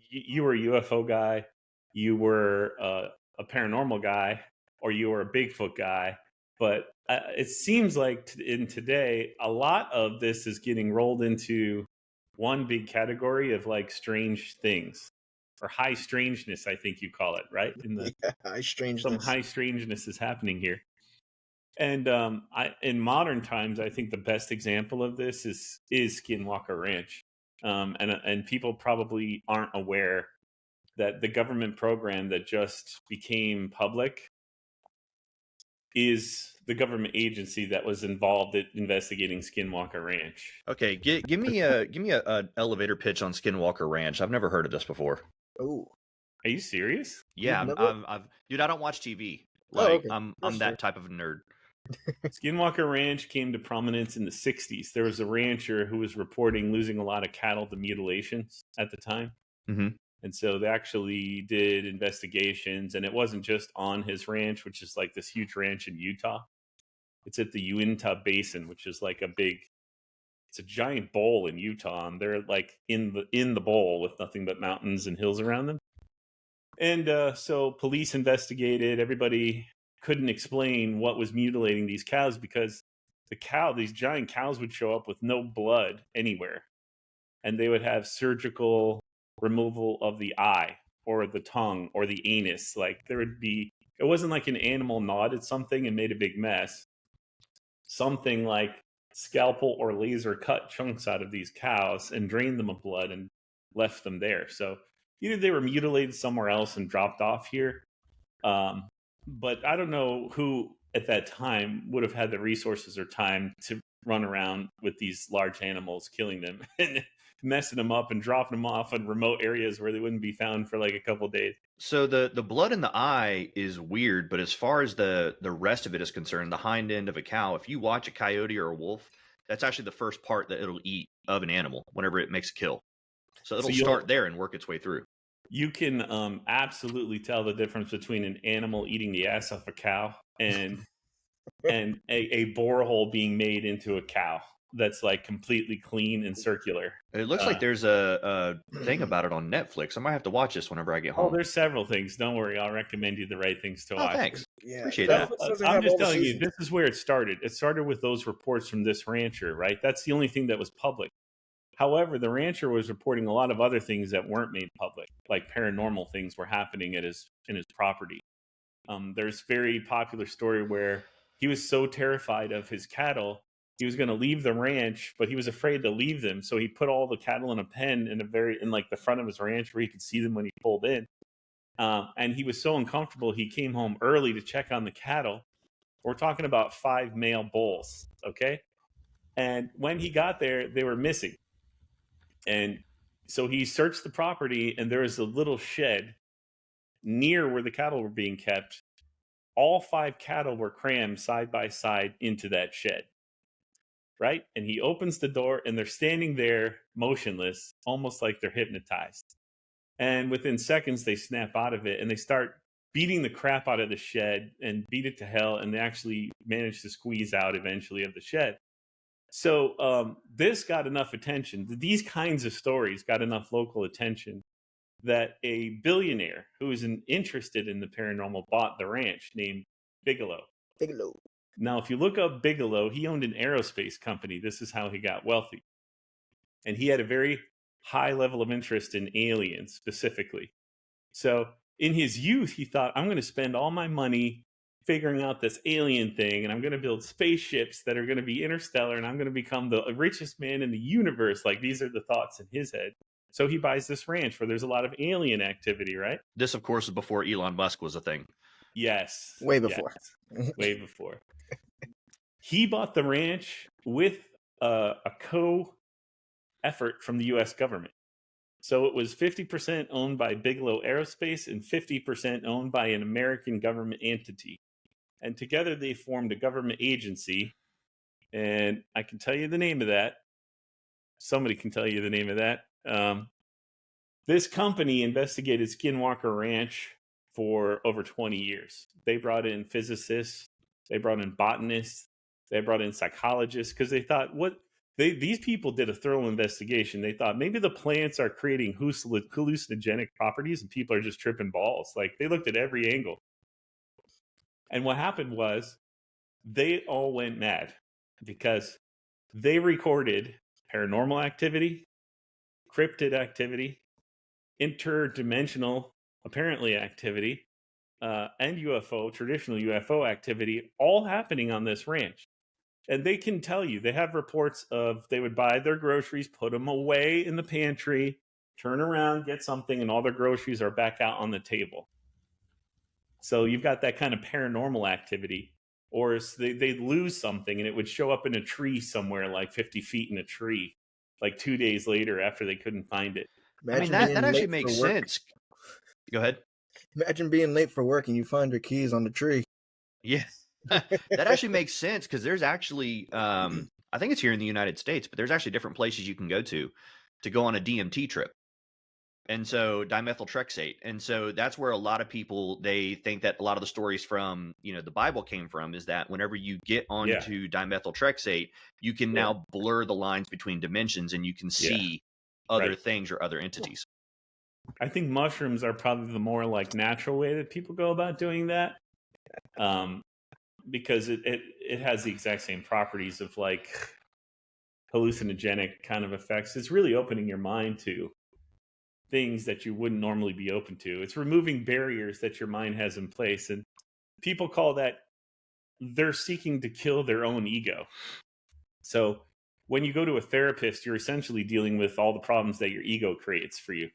you were a UFO guy, you were a paranormal guy, or you were a Bigfoot guy. But it seems like in today, a lot of this is getting rolled into one big category of like strange things, or high strangeness, I think you call it, right? High strangeness. Some high strangeness is happening here. And in modern times, I think the best example of this is Skinwalker Ranch. And people probably aren't aware that the government program that just became public is the government agency that was involved in investigating Skinwalker Ranch. Okay, give me a elevator pitch on Skinwalker Ranch. I've never heard of this before. Oh, are you serious? Yeah, dude, I don't watch TV. Like, okay. I'm that type of nerd. Skinwalker Ranch came to prominence in the 60s. There was a rancher who was reporting losing a lot of cattle to mutilations at the time. Mm-hmm. And so they actually did investigations, and it wasn't just on his ranch, which is like this huge ranch in Utah. It's at the Uinta Basin, which is like it's a giant bowl in Utah, and they're like in the bowl with nothing but mountains and hills around them. And so police investigated. Everybody couldn't explain what was mutilating these cows, because these giant cows would show up with no blood anywhere, and they would have surgical removal of the eye or the tongue or the anus. Like, it wasn't like an animal gnawed at something and made a big mess. Something like scalpel or laser cut chunks out of these cows and drained them of blood and left them there. So either they were mutilated somewhere else and dropped off here, but I don't know who at that time would have had the resources or time to run around with these large animals, killing them and messing them up and dropping them off in remote areas where they wouldn't be found for like a couple of days. So the blood in the eye is weird, but as far as the rest of it is concerned, the hind end of a cow, if you watch a coyote or a wolf, that's actually the first part that it'll eat of an animal whenever it makes a kill. So it'll start there and work its way through. You can absolutely tell the difference between an animal eating the ass off a cow and a borehole being made into a cow that's like completely clean and circular. It looks like there's a thing about it on Netflix. I might have to watch this whenever I get home. Oh, there's several things. Don't worry, I'll recommend you the right things to watch. Thanks. Yeah, appreciate that. I'm just telling you, this is where it started. It started with those reports from this rancher, right? That's the only thing that was public. However, the rancher was reporting a lot of other things that weren't made public, like paranormal things were happening in his property. There's a very popular story where he was so terrified of his cattle, he was going to leave the ranch, but he was afraid to leave them. So he put all the cattle in a pen in like the front of his ranch where he could see them when he pulled in. And he was so uncomfortable, he came home early to check on the cattle. We're talking about 5 male bulls, okay? And when he got there, they were missing. And so he searched the property, and there was a little shed near where the cattle were being kept. All 5 cattle were crammed side by side into that shed. Right? And he opens the door, and they're standing there motionless, almost like they're hypnotized. And within seconds, they snap out of it, and they start beating the crap out of the shed and beat it to hell. And they actually manage to squeeze out eventually of the shed. So this got enough attention. These kinds of stories got enough local attention that a billionaire who was interested in the paranormal bought the ranch named Bigelow. Bigelow. Now, if you look up Bigelow, he owned an aerospace company. This is how he got wealthy. And he had a very high level of interest in aliens specifically. So in his youth, he thought, I'm going to spend all my money figuring out this alien thing, and I'm going to build spaceships that are going to be interstellar, and I'm going to become the richest man in the universe. Like, these are the thoughts in his head. So he buys this ranch where there's a lot of alien activity, right? This, of course, is before Elon Musk was a thing. Yes. Way before. Yes, way before. He bought the ranch with a co-effort from the U.S. government. So it was 50% owned by Bigelow Aerospace and 50% owned by an American government entity. And together they formed a government agency. And I can tell you the name of that. Somebody can tell you the name of that. This company investigated Skinwalker Ranch for over 20 years. They brought in physicists. They brought in botanists. They brought in psychologists because they thought, these people did a thorough investigation. They thought maybe the plants are creating hallucinogenic properties and people are just tripping balls. Like, they looked at every angle. And what happened was they all went mad because they recorded paranormal activity, cryptid activity, interdimensional, apparently, activity, and traditional UFO activity, all happening on this ranch. And they can tell you, they have reports of they would buy their groceries, put them away in the pantry, turn around, get something, and all their groceries are back out on the table. So you've got that kind of paranormal activity. Or they'd lose something and it would show up in a tree somewhere, like 50 feet in a tree, like 2 days later after they couldn't find it. Imagine I mean, that being actually late makes for work. sense. Go ahead. Imagine being late for work and you find your keys on the tree. Yeah. That actually makes sense because there's actually, I think it's here in the United States, but there's actually different places you can go to go on a DMT trip. And so dimethyltrexate. And so that's where a lot of people, they think that a lot of the stories from, the Bible came from, is that whenever you get onto dimethyltrexate, you can now blur the lines between dimensions and you can see other things or other entities. I think mushrooms are probably the more like natural way that people go about doing that. Because it has the exact same properties of like hallucinogenic kind of effects. It's really opening your mind to things that you wouldn't normally be open to. It's removing barriers that your mind has in place. And people call that they're seeking to kill their own ego. So when you go to a therapist, you're essentially dealing with all the problems that your ego creates for you.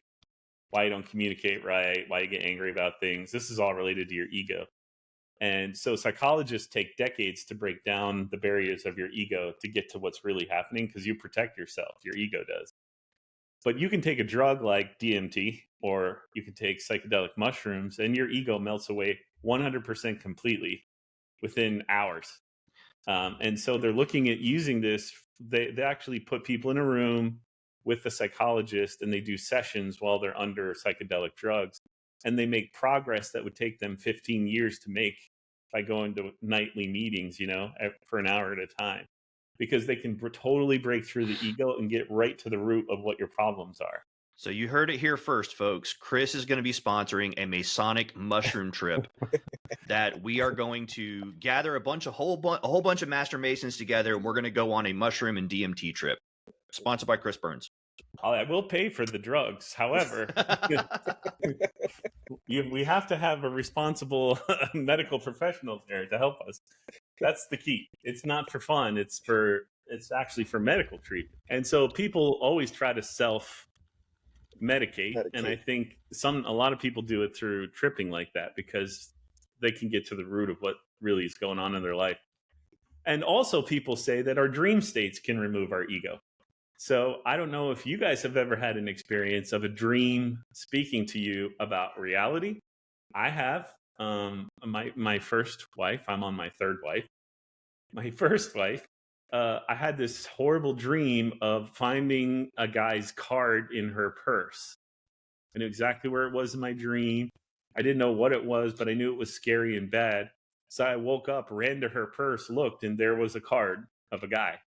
Why you don't communicate right, why you get angry about things. This is all related to your ego. And so psychologists take decades to break down the barriers of your ego to get to what's really happening because you protect yourself. Your ego does. But you can take a drug like DMT or you can take psychedelic mushrooms and your ego melts away 100% completely within hours. And so they're looking at using this. They actually put people in a room with the psychologist and they do sessions while they're under psychedelic drugs. And they make progress that would take them 15 years to make by going to nightly meetings, for an hour at a time, because they can totally break through the ego and get right to the root of what your problems are. So you heard it here first, folks. Chris is going to be sponsoring a Masonic mushroom trip that we are going to gather a whole bunch of Master Masons together, and we're going to go on a mushroom and DMT trip. Sponsored by Chris Burns. I will pay for the drugs. However, we have to have a responsible medical professional there to help us. That's the key. It's not for fun. It's actually for medical treatment. And so people always try to self-medicate. And I think a lot of people do it through tripping like that because they can get to the root of what really is going on in their life. And also, people say that our dream states can remove our ego. So I don't know if you guys have ever had an experience of a dream speaking to you about reality. I have. My first wife. I'm on my third wife. My first wife. I had this horrible dream of finding a guy's card in her purse. I knew exactly where it was in my dream. I didn't know what it was, but I knew it was scary and bad. So I woke up, ran to her purse, looked, and there was a card of a guy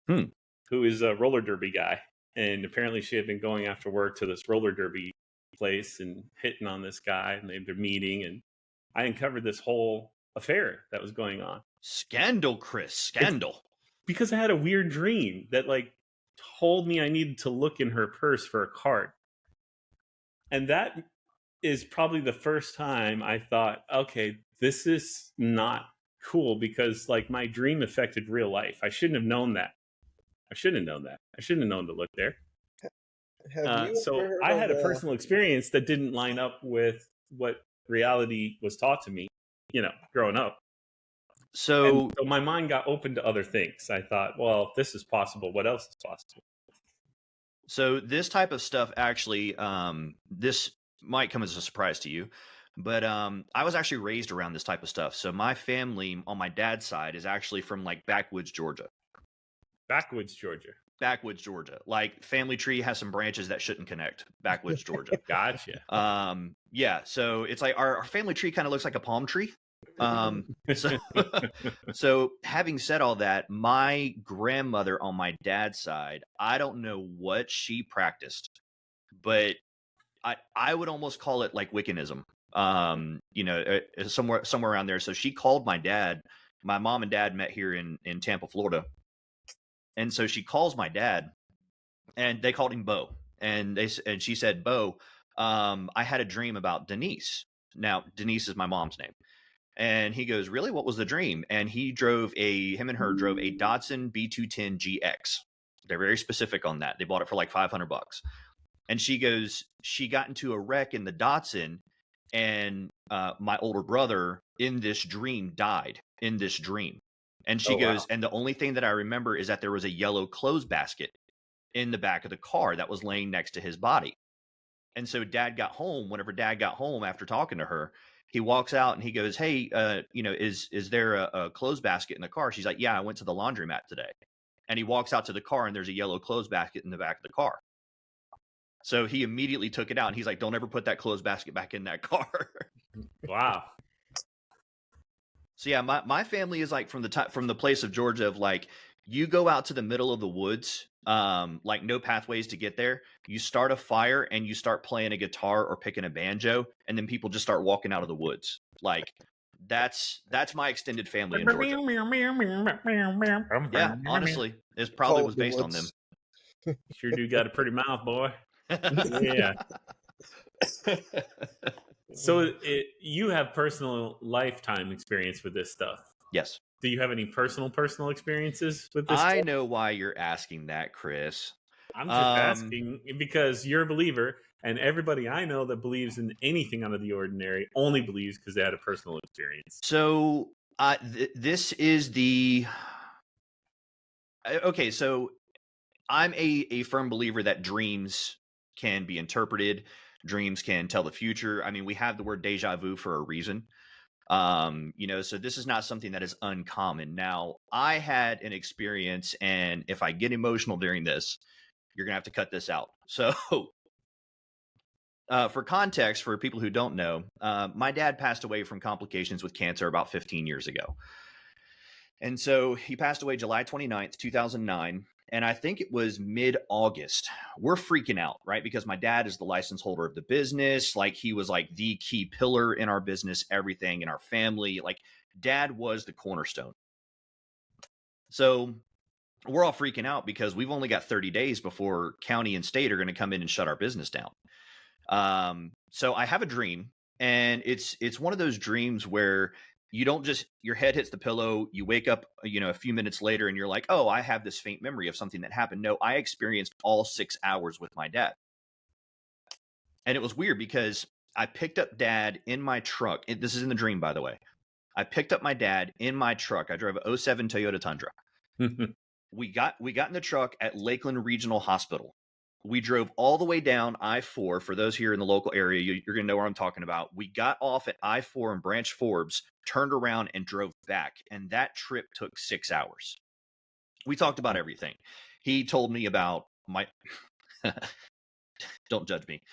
who is a roller derby guy. And apparently she had been going after work to this roller derby place and hitting on this guy, and they've been meeting. And I uncovered this whole affair that was going on. Scandal, Chris. Scandal. Because I had a weird dream that told me I needed to look in her purse for a card. And that is probably the first time I thought, okay, this is not cool, because my dream affected real life. I shouldn't have known that. I shouldn't have known to look there. So I had a personal experience that didn't line up with what reality was taught to me, growing up. So my mind got open to other things. I thought, well, if this is possible, what else is possible? So this type of stuff actually, this might come as a surprise to you, but I was actually raised around this type of stuff. So my family on my dad's side is actually from backwoods Georgia. Backwoods Georgia. Backwoods Georgia. Family tree has some branches that shouldn't connect. Backwoods Georgia. Gotcha. Yeah. So it's our family tree kind of looks like a palm tree. So having said all that, my grandmother on my dad's side, I don't know what she practiced, but I would almost call it Wiccanism. Somewhere around there. So she called my dad. My mom and dad met here in Tampa, Florida. And so she calls my dad, and they called him Bo. And she said, Bo, I had a dream about Denise. Now, Denise is my mom's name. And he goes, really? What was the dream? And him and her drove a Datsun B210 GX. They're very specific on that. They bought it for $500. And she goes, she got into a wreck in the Datsun, and my older brother in this dream died in this dream. And she goes, wow. And the only thing that I remember is that there was a yellow clothes basket in the back of the car that was laying next to his body. And so whenever dad got home after talking to her, he walks out and he goes, hey, is there a clothes basket in the car? She's like, yeah, I went to the laundromat today. And he walks out to the car, and there's a yellow clothes basket in the back of the car. So he immediately took it out, and he's like, don't ever put that clothes basket back in that car. Wow. So yeah, my family is from the place of Georgia of you go out to the middle of the woods, no pathways to get there. You start a fire and you start playing a guitar or picking a banjo, and then people just start walking out of the woods. That's my extended family in Georgia. Yeah, honestly, it probably was based on them. Sure do got a pretty mouth, boy. Yeah. So you have personal lifetime experience with this stuff. Yes. Do you have any personal experiences with this I stuff? know why you're asking that, Chris. I'm just asking because you're a believer, and everybody I know that believes in anything out of the ordinary only believes because they had a personal experience. So this is the... Okay, so I'm a firm believer that dreams can be interpreted. Dreams can tell the future. I mean, we have the word deja vu for a reason. So this is not something that is uncommon. Now, I had an experience, and if I get emotional during this, you're going to have to cut this out. So for context, for people who don't know, my dad passed away from complications with cancer about 15 years ago. And so he passed away July 29th, 2009. And I think it was mid-August. We're freaking out, right? Because my dad is the license holder of the business. He was the key pillar in our business, everything in our family. Dad was the cornerstone. So we're all freaking out because we've only got 30 days before county and state are going to come in and shut our business down. So I have a dream, and it's one of those dreams where you don't just, your head hits the pillow, you wake up, a few minutes later, and you're like, oh, I have this faint memory of something that happened. No, I experienced all 6 hours with my dad. And it was weird because I picked up dad in my truck. This is in the dream, by the way. I picked up my dad in my truck. I drove a 07 Toyota Tundra. We got in the truck at Lakeland Regional Hospital. We drove all the way down I-4. For those here in the local area, you're going to know where I'm talking about. We got off at I-4 in Branch Forbes, turned around and drove back. And that trip took 6 hours. We talked about everything. He told me about my... Don't judge me.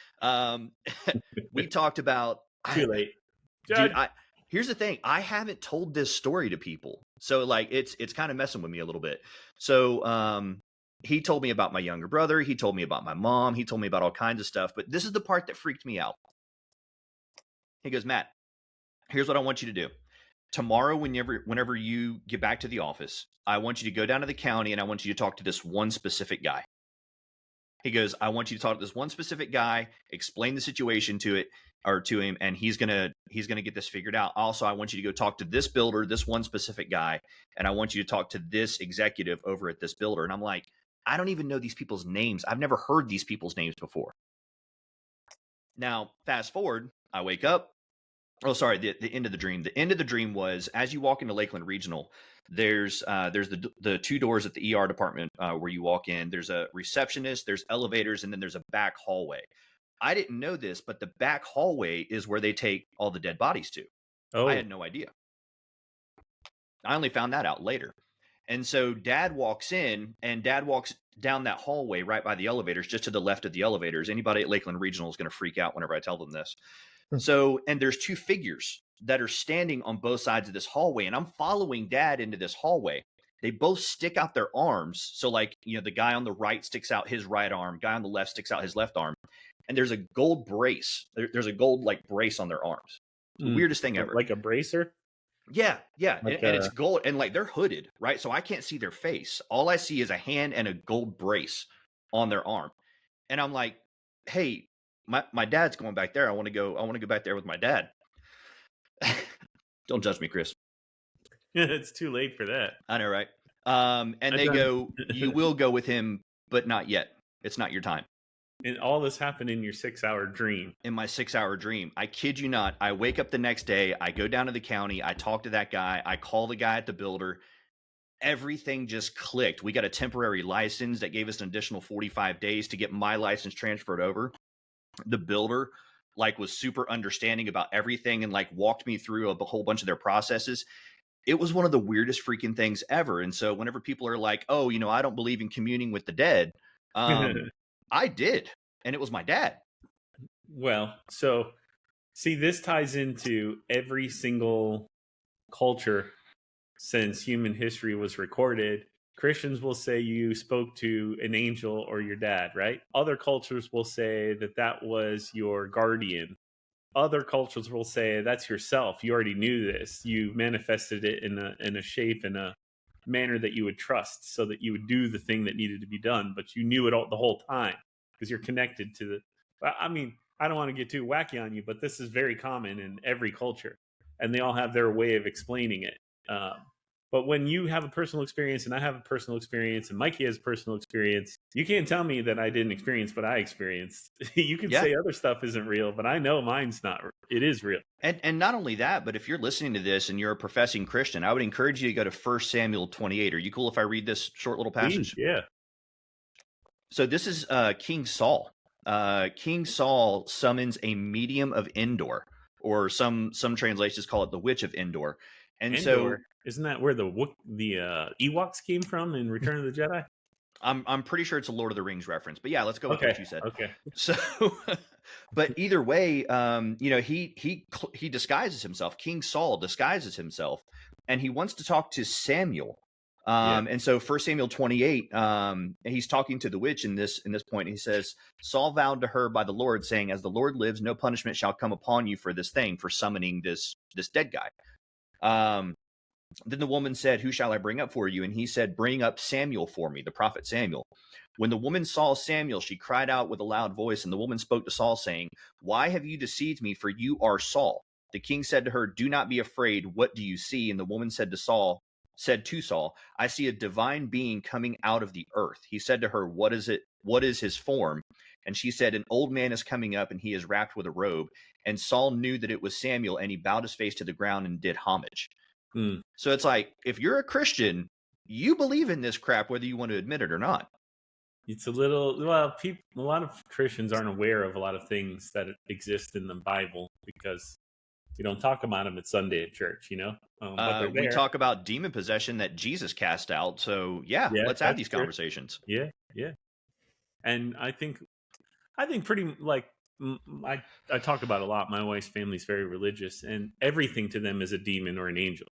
We talked about... Too late. Dude, here's the thing. I haven't told this story to people. So like it's kind of messing with me a little bit. So he told me about my younger brother. He told me about my mom. He told me about all kinds of stuff. But this is the part that freaked me out. He goes, Matt, here's what I want you to do. Tomorrow, whenever you get back to the office, I want you to go down to the county and I want you to talk to this one specific guy. He goes, I want you to talk to this one specific guy, explain the situation to him, and he's gonna get this figured out. Also, I want you to go talk to this builder, this one specific guy, and I want you to talk to this executive over at this builder. And I'm like, I don't even know these people's names. I've never heard these people's names before. Now, fast forward, I wake up. Oh, sorry, the end of the dream. The end of the dream was as you walk into Lakeland Regional, there's the two doors at the ER department where you walk in. There's a receptionist, there's elevators, and then there's a back hallway. I didn't know this, but the back hallway is where they take all the dead bodies to. Oh. I had no idea. I only found that out later. And so Dad walks in, and Dad walks down that hallway right by the elevators, just to the left of the elevators. Anybody at Lakeland Regional is going to freak out whenever I tell them this. So, and there's two figures that are standing on both sides of this hallway, and I'm following Dad into this hallway. They both stick out their arms. So like, the guy on the right sticks out his right arm, guy on the left sticks out his left arm. And there's a gold brace. There's a gold like brace on their arms. The weirdest thing ever. Like a bracer? Yeah. Like and it's gold, and like they're hooded, right? So I can't see their face. All I see is a hand and a gold brace on their arm. And I'm like, hey, my dad's going back there. I want to go back there with my dad. Don't judge me, Chris. It's too late for that. I know, right? And they go, you will go with him, but not yet. It's not your time. And all this happened in your 6-hour dream. In my 6-hour dream. I kid you not. I wake up the next day. I go down to the county. I talk to that guy. I call the guy at the builder. Everything just clicked. We got a temporary license that gave us an additional 45 days to get my license transferred over. The builder was super understanding about everything and walked me through a whole bunch of their processes. It was one of the weirdest freaking things ever. And so whenever people are like, oh, I don't believe in communing with the dead. I did. And it was my dad. Well, so see, this ties into every single culture since human history was recorded. Christians will say you spoke to an angel or your dad, right? Other cultures will say that was your guardian. Other cultures will say that's yourself. You already knew this. You manifested it in a shape, in a manner that you would trust, so that you would do the thing that needed to be done. But you knew it all the whole time because you're connected to I mean, I don't want to get too wacky on you, but this is very common in every culture, and they all have their way of explaining it. But when you have a personal experience and I have a personal experience and Mikey has a personal experience, you can't tell me that I didn't experience what I experienced. You can say other stuff isn't real, but I know mine's not. It is real. And not only that, but if you're listening to this and you're a professing Christian, I would encourage you to go to 1 Samuel 28. Are you cool if I read this short little passage? Please, yeah. So this is King Saul. King Saul summons a medium of Endor, or some translations call it the Witch of Endor. And Endor, isn't that where the Ewoks came from in Return of the Jedi? I'm pretty sure it's a Lord of the Rings reference, but yeah, let's go with what you said. Okay. So, but either way, he disguises himself. King Saul disguises himself, and he wants to talk to Samuel. And so 1 Samuel 28, he's talking to the witch in this point. He says, Saul vowed to her by the Lord, saying, as the Lord lives, no punishment shall come upon you for this thing, for summoning this dead guy. Then the woman said, who shall I bring up for you? And he said, bring up Samuel for me, the prophet Samuel. When the woman saw Samuel, she cried out with a loud voice, and the woman spoke to Saul, saying, why have you deceived me? For you are Saul. The king said to her, do not be afraid. What do you see? And the woman said to Saul, I see a divine being coming out of the earth. He said to her, what is it? What is his form? And she said, an old man is coming up and he is wrapped with a robe. And Saul knew that it was Samuel, and he bowed his face to the ground and did homage. So it's like, if you're a Christian, you believe in this crap, whether you want to admit it or not. It's a lot of Christians aren't aware of a lot of things that exist in the Bible because you don't talk about them at Sunday at church, but we talk about demon possession that Jesus cast out. So yeah, let's have these conversations. Yeah. And I think pretty like I talk about a lot. My wife's family is very religious, and everything to them is a demon or an angel.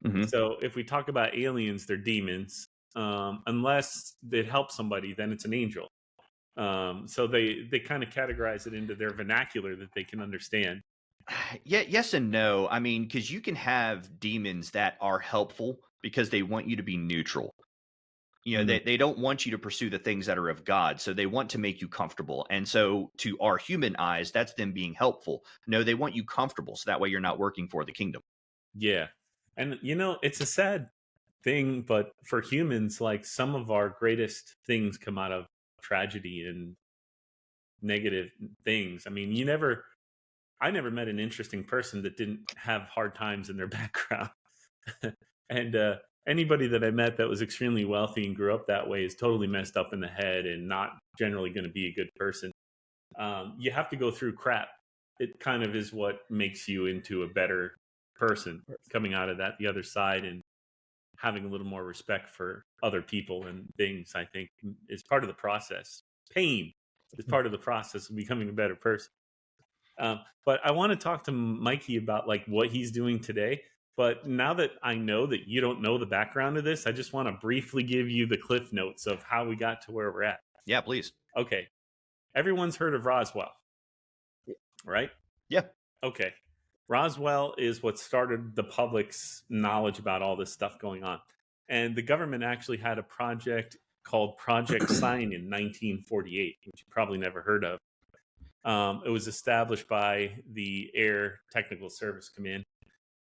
Mm-hmm. So if we talk about aliens, they're demons. Unless it helps somebody, then it's an angel. So they kind of categorize it into their vernacular that they can understand. Yeah, yes and no. I mean, because you can have demons that are helpful because they want you to be neutral. They don't want you to pursue the things that are of God, so they want to make you comfortable. And so to our human eyes, that's them being helpful. No, they want you comfortable, so that way you're not working for the kingdom. Yeah. And, it's a sad thing, but for humans, like, some of our greatest things come out of tragedy and negative things. I mean, I never met an interesting person that didn't have hard times in their background. And anybody that I met that was extremely wealthy and grew up that way is totally messed up in the head and not generally going to be a good person. You have to go through crap. It kind of is what makes you into a better person, coming out of the other side, and having a little more respect for other people and things. I think is part of the process. Pain is part of the process of becoming a better person. But I want to talk to Mikey about like what he's doing today. But now that I know that you don't know the background of this, I just want to briefly give you the cliff notes of how we got to where we're at. Yeah, please. Okay. Everyone's heard of Roswell, right? Yeah. Okay. Roswell is what started the public's knowledge about all this stuff going on. And the government actually had a project called Project Sign in 1948, which you probably never heard of. It was established by the Air Technical Service Command,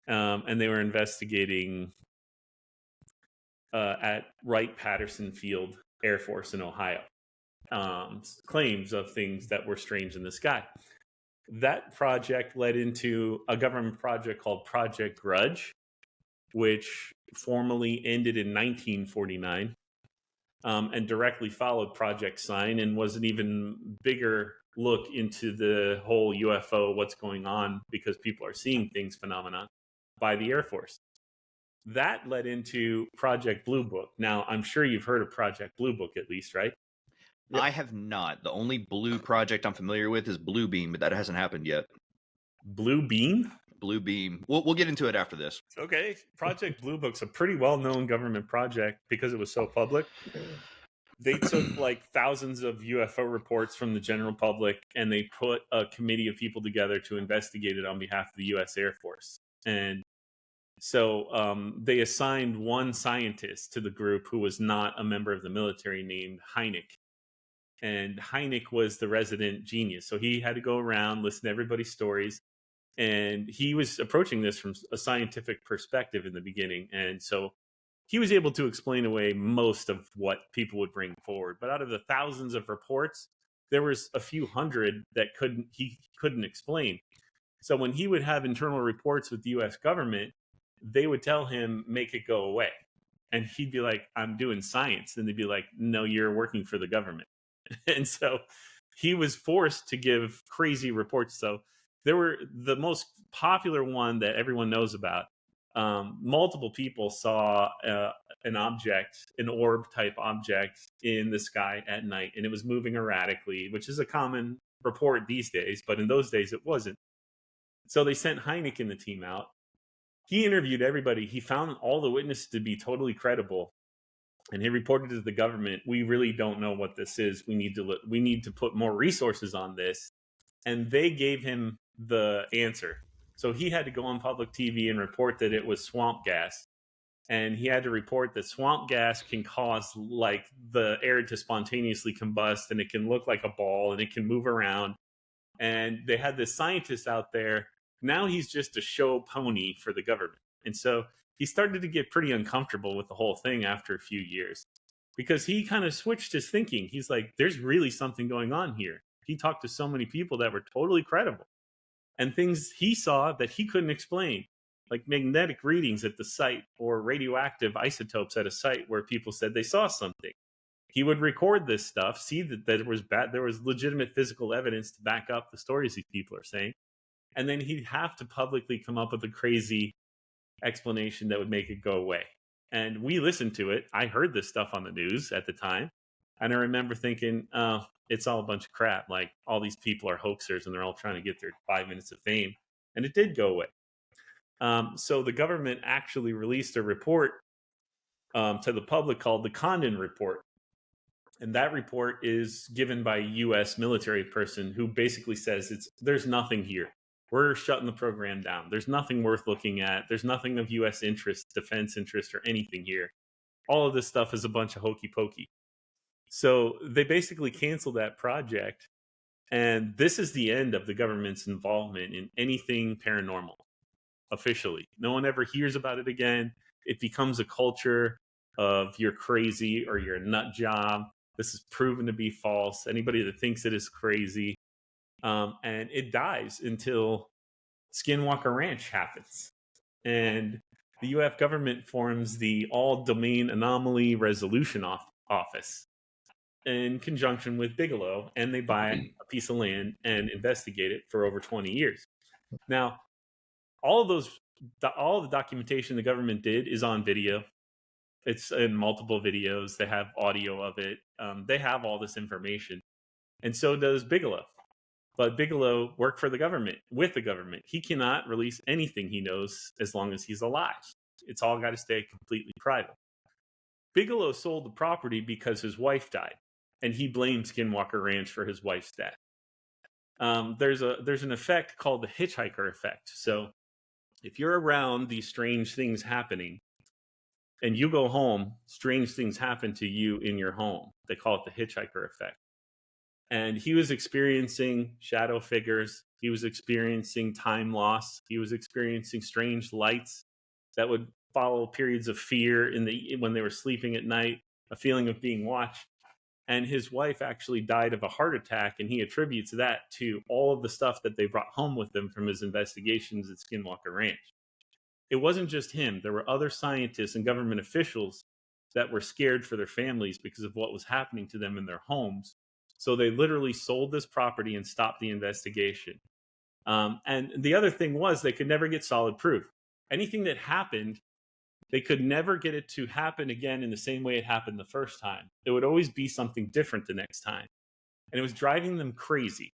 and they were investigating at Wright-Patterson Field Air Force in Ohio, claims of things that were strange in the sky. That project led into a government project called Project Grudge, which formally ended in 1949, and directly followed Project Sign, and was an even bigger look into the whole UFO, what's going on, because people are seeing things phenomenon, by the Air Force. That led into Project Blue Book. Now, I'm sure you've heard of Project Blue Book at least, right? Yep. I have not. The only blue project I'm familiar with is Blue Beam, but that hasn't happened yet. Blue Beam? Blue Beam. We'll get into it after this. Okay. Project Blue Book's a pretty well-known government project because it was so public. They took like thousands of UFO reports from the general public, and they put a committee of people together to investigate it on behalf of the U.S. Air Force. And so they assigned one scientist to the group who was not a member of the military, named Hynek. And Hynek was the resident genius. So he had to go around, listen to everybody's stories. And he was approaching this from a scientific perspective in the beginning. And so he was able to explain away most of what people would bring forward. But out of the thousands of reports, there was a few hundred that he couldn't explain. So when he would have internal reports with the U.S. government, they would tell him, make it go away. And he'd be like, I'm doing science. And they'd be like, no, you're working for the government. And so he was forced to give crazy reports. So there were the most popular one that everyone knows about. Multiple people saw an orb type object in the sky at night, and it was moving erratically, which is a common report these days, but in those days it wasn't. So they sent Hynek and the team out. He interviewed everybody. He found all the witnesses to be totally credible. And he reported to the government, we really don't know what this is. We need to put more resources on this. And they gave him the answer. So he had to go on public TV and report that it was swamp gas. And he had to report that swamp gas can cause like the air to spontaneously combust, and it can look like a ball and it can move around. And they had this scientist out there. Now he's just a show pony for the government. And so he started to get pretty uncomfortable with the whole thing after a few years. because he kind of switched his thinking. He's like, there's really something going on here. He talked to so many people that were totally credible, and things he saw that he couldn't explain, like magnetic readings at the site or radioactive isotopes at a site where people said they saw something. He would record this stuff, see that there was legitimate physical evidence to back up the stories these people are saying, and then he'd have to publicly come up with a crazy explanation that would make it go away. And we listened to it. I heard this stuff on the news at the time, and I remember thinking, oh, it's all a bunch of crap. Like, all these people are hoaxers and they're all trying to get their 5 minutes of fame. And it did go away. So the government actually released a report to the public called the Condon Report. And that report is given by a U.S. military person who basically says there's nothing here. We're shutting the program down. There's nothing worth looking at. There's nothing of U.S. interest, defense interest, or anything here. All of this stuff is a bunch of hokey pokey. So they basically canceled that project. And this is the end of the government's involvement in anything paranormal, officially. No one ever hears about it again. It becomes a culture of you're crazy or you're a nut job. This is proven to be false. Anybody that thinks it is crazy. And it dies until Skinwalker Ranch happens. And the UF government forms the All Domain Anomaly Resolution Office in conjunction with Bigelow, and they buy a piece of land and investigate it for over 20 years. Now, all the documentation the government did is on video. It's in multiple videos. They have audio of it. They have all this information. And so does Bigelow. But Bigelow worked for the government, with the government. He cannot release anything he knows as long as he's alive. It's all got to stay completely private. Bigelow sold the property because his wife died, and he blamed Skinwalker Ranch for his wife's death. There's an effect called the hitchhiker effect. So if you're around these strange things happening, and you go home, strange things happen to you in your home. They call it the hitchhiker effect. And he was experiencing shadow figures. He was experiencing time loss. He was experiencing strange lights that would follow periods of fear when they were sleeping at night, a feeling of being watched. And his wife actually died of a heart attack, and he attributes that to all of the stuff that they brought home with them from his investigations at Skinwalker Ranch. It wasn't just him. There were other scientists and government officials that were scared for their families because of what was happening to them in their homes. So they literally sold this property and stopped the investigation. And the other thing was they could never get solid proof. Anything that happened, they could never get it to happen again in the same way it happened the first time. It would always be something different the next time. And it was driving them crazy.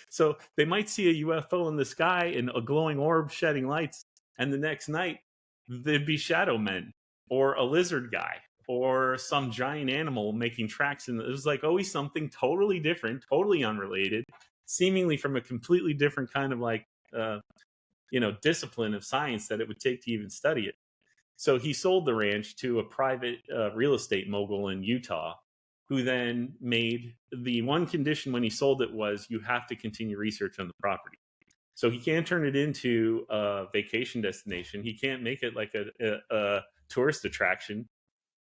So they might see a UFO in the sky and a glowing orb shedding lights. And the next night, there'd be shadow men or a lizard guy or some giant animal making tracks. And it was like always something totally different, totally unrelated, seemingly from a completely different kind of discipline of science that it would take to even study it. So he sold the ranch to a private real estate mogul in Utah, who then made the one condition when he sold it was you have to continue research on the property. So he can't turn it into a vacation destination. He can't make it like a tourist attraction.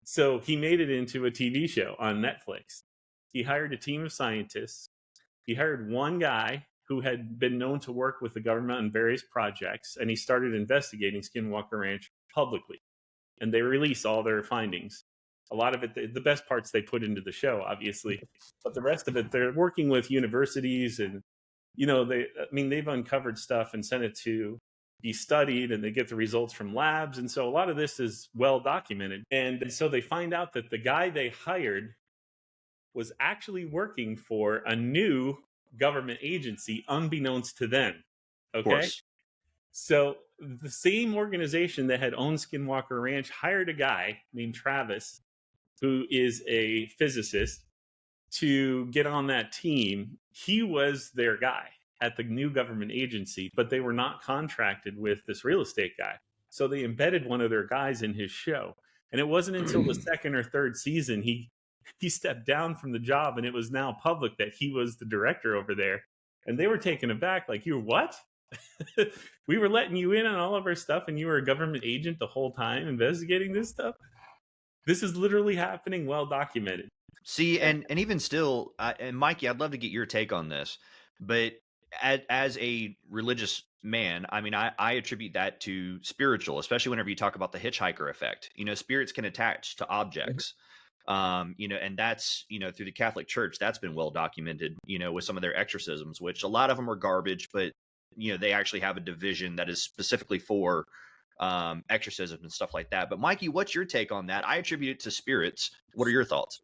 So he made it into a TV show on Netflix. He hired a team of scientists. He hired one guy who had been known to work with the government on various projects, and he started investigating Skinwalker Ranch publicly. And they release all their findings. A lot of it, the best parts they put into the show, obviously. But the rest of it, they're working with universities and they've uncovered stuff and sent it to be studied, and they get the results from labs. And so a lot of this is well documented. And so they find out that the guy they hired was actually working for a new government agency, unbeknownst to them. Okay. So the same organization that had owned Skinwalker Ranch hired a guy named Travis, who is a physicist, to get on that team. He was their guy at the new government agency, but they were not contracted with this real estate guy. So they embedded one of their guys in his show. And it wasn't until the second or third season he stepped down from the job, and it was now public that he was the director over there. And they were taken aback, like, you're what? We were letting you in on all of our stuff, and you were a government agent the whole time investigating this stuff? This is literally happening, well documented. See, and even still, and Mikey, I'd love to get your take on this, but as a religious man, I mean, I attribute that to spiritual, especially whenever you talk about the hitchhiker effect. You know, spirits can attach to objects. You know, and that's, you know, through the Catholic Church, that's been well documented, you know, with some of their exorcisms, which a lot of them are garbage, but, you know, they actually have a division that is specifically for exorcism and stuff like that. But Mikey, what's your take on that? I attribute it to spirits. What are your thoughts?